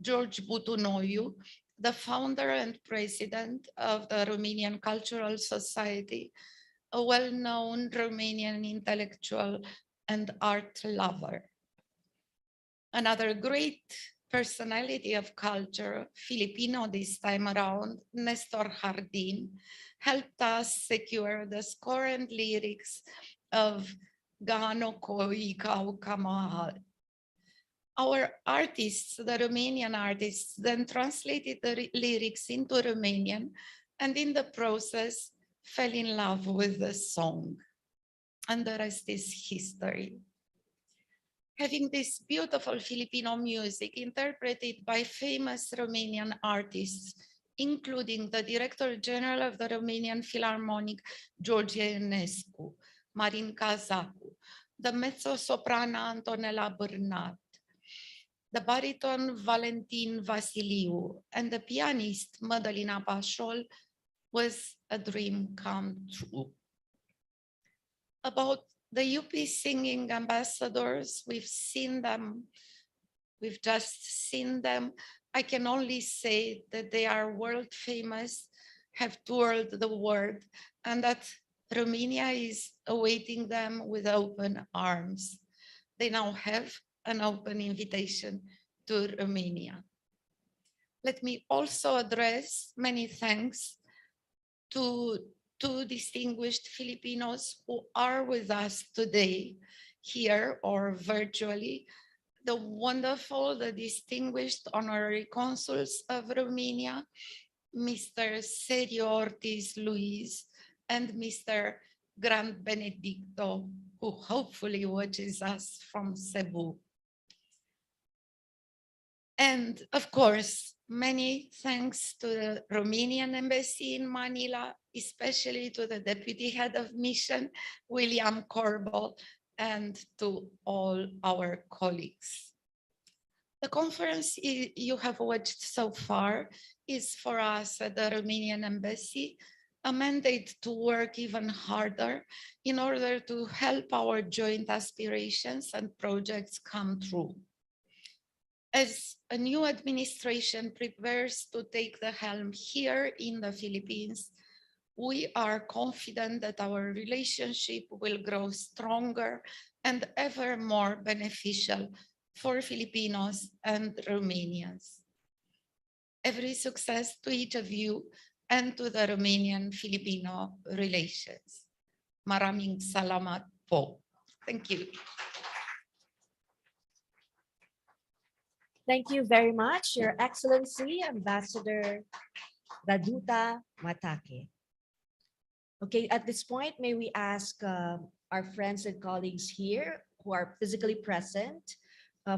George Butunoiu, the founder and president of the Romanian Cultural Society, a well-known Romanian intellectual and art lover. Another great personality of culture, Filipino this time around, Nestor Hardin, helped us secure the score and lyrics of Gaano Ko Ikaw Kamahal. Our artists, the Romanian artists, then translated the lyrics into Romanian and in the process fell in love with the song. And the rest is history. Having this beautiful Filipino music interpreted by famous Romanian artists, including the Director General of the Romanian Philharmonic, George Enescu, Marin Cazacu, the mezzo-soprano Antonella Bernat, the baritone Valentin Vasiliu, and the pianist Madalina Pașol was a dream come true. About the UP singing ambassadors, we've seen them, we've just seen them. I can only say that they are world famous, have toured the world, and that Romania is awaiting them with open arms. They now have an open invitation to Romania. Let me also address many thanks to two distinguished Filipinos who are with us today, here or virtually, the wonderful, the distinguished honorary consuls of Romania, Mr. Sergio Ortiz Luis and Mr. Grant Benedicto, who hopefully watches us from Cebu. And of course, many thanks to the Romanian embassy in Manila, especially to the deputy head of mission, William Corbel, and to all our colleagues. The conference you have watched so far is for us at the Romanian embassy a mandate to work even harder in order to help our joint aspirations and projects come true. As a new administration prepares to take the helm here in the Philippines, we are confident that our relationship will grow stronger and ever more beneficial for Filipinos and Romanians. Every success to each of you and to the Romanian-Filipino relations. Maraming salamat po. Thank you. Thank you very much, Your Excellency, Ambassador Raduta Matake. Okay, at this point, may we ask our friends and colleagues here who are physically present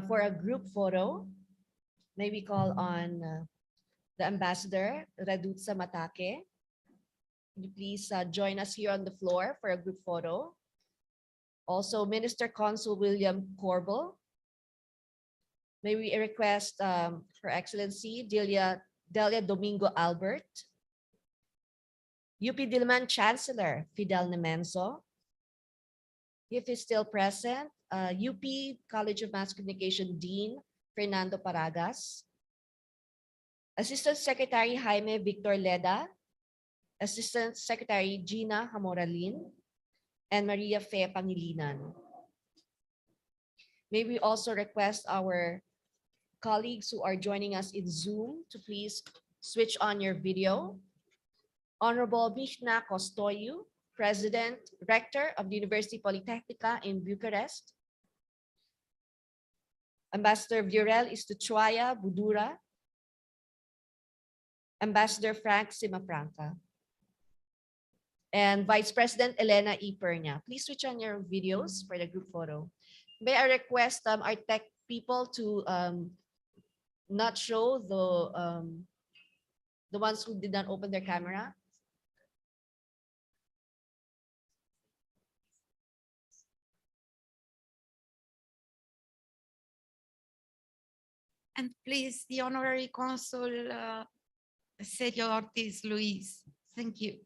for a group photo. May we call on the Ambassador Raduta Matake. Can you please join us here on the floor for a group photo? Also, Minister Consul William Corbel. May we request Her Excellency Delia Domingo Albert, UP Diliman Chancellor Fidel Nemenzo, if he's still present, UP College of Mass Communication Dean Fernando Paragas, Assistant Secretary Jaime Victor Leda, Assistant Secretary Gina Hamoralin, and Maria Fe Pangilinan. May we also request our colleagues who are joining us in Zoom to please switch on your video. Honorable Michna Costoiu, President, Rector of the University Polytechnica in Bucharest. Ambassador Viorel Istuchuaya Budura. Ambassador Frank Simafranca. And Vice President Elena E. Pernia. Please switch on your videos for the group photo. May I request our tech people to not show the ones who did not open their camera. And please, the Honorary Consul Sergio Ortiz Luis. Thank you.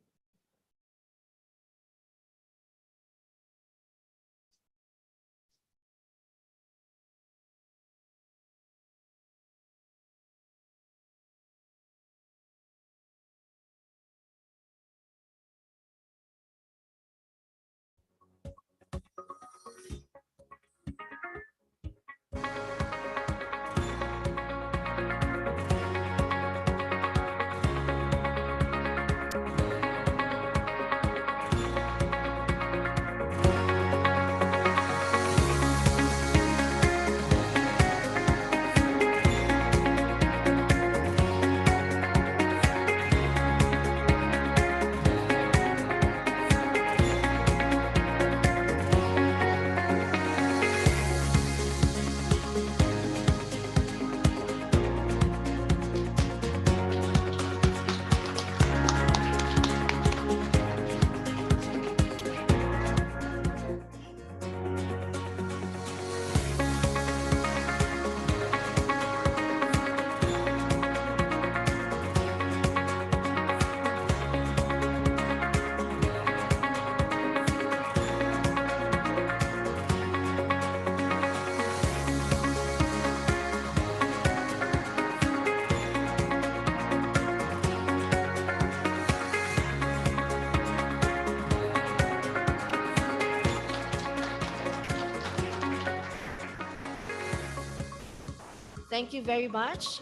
Thank you very much.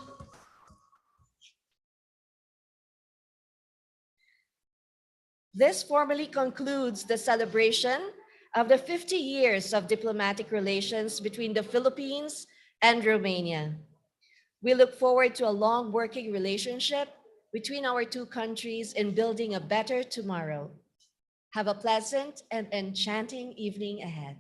This formally concludes the celebration of the 50 years of diplomatic relations between the Philippines and Romania. We look forward to a long working relationship between our two countries in building a better tomorrow. Have a pleasant and enchanting evening ahead.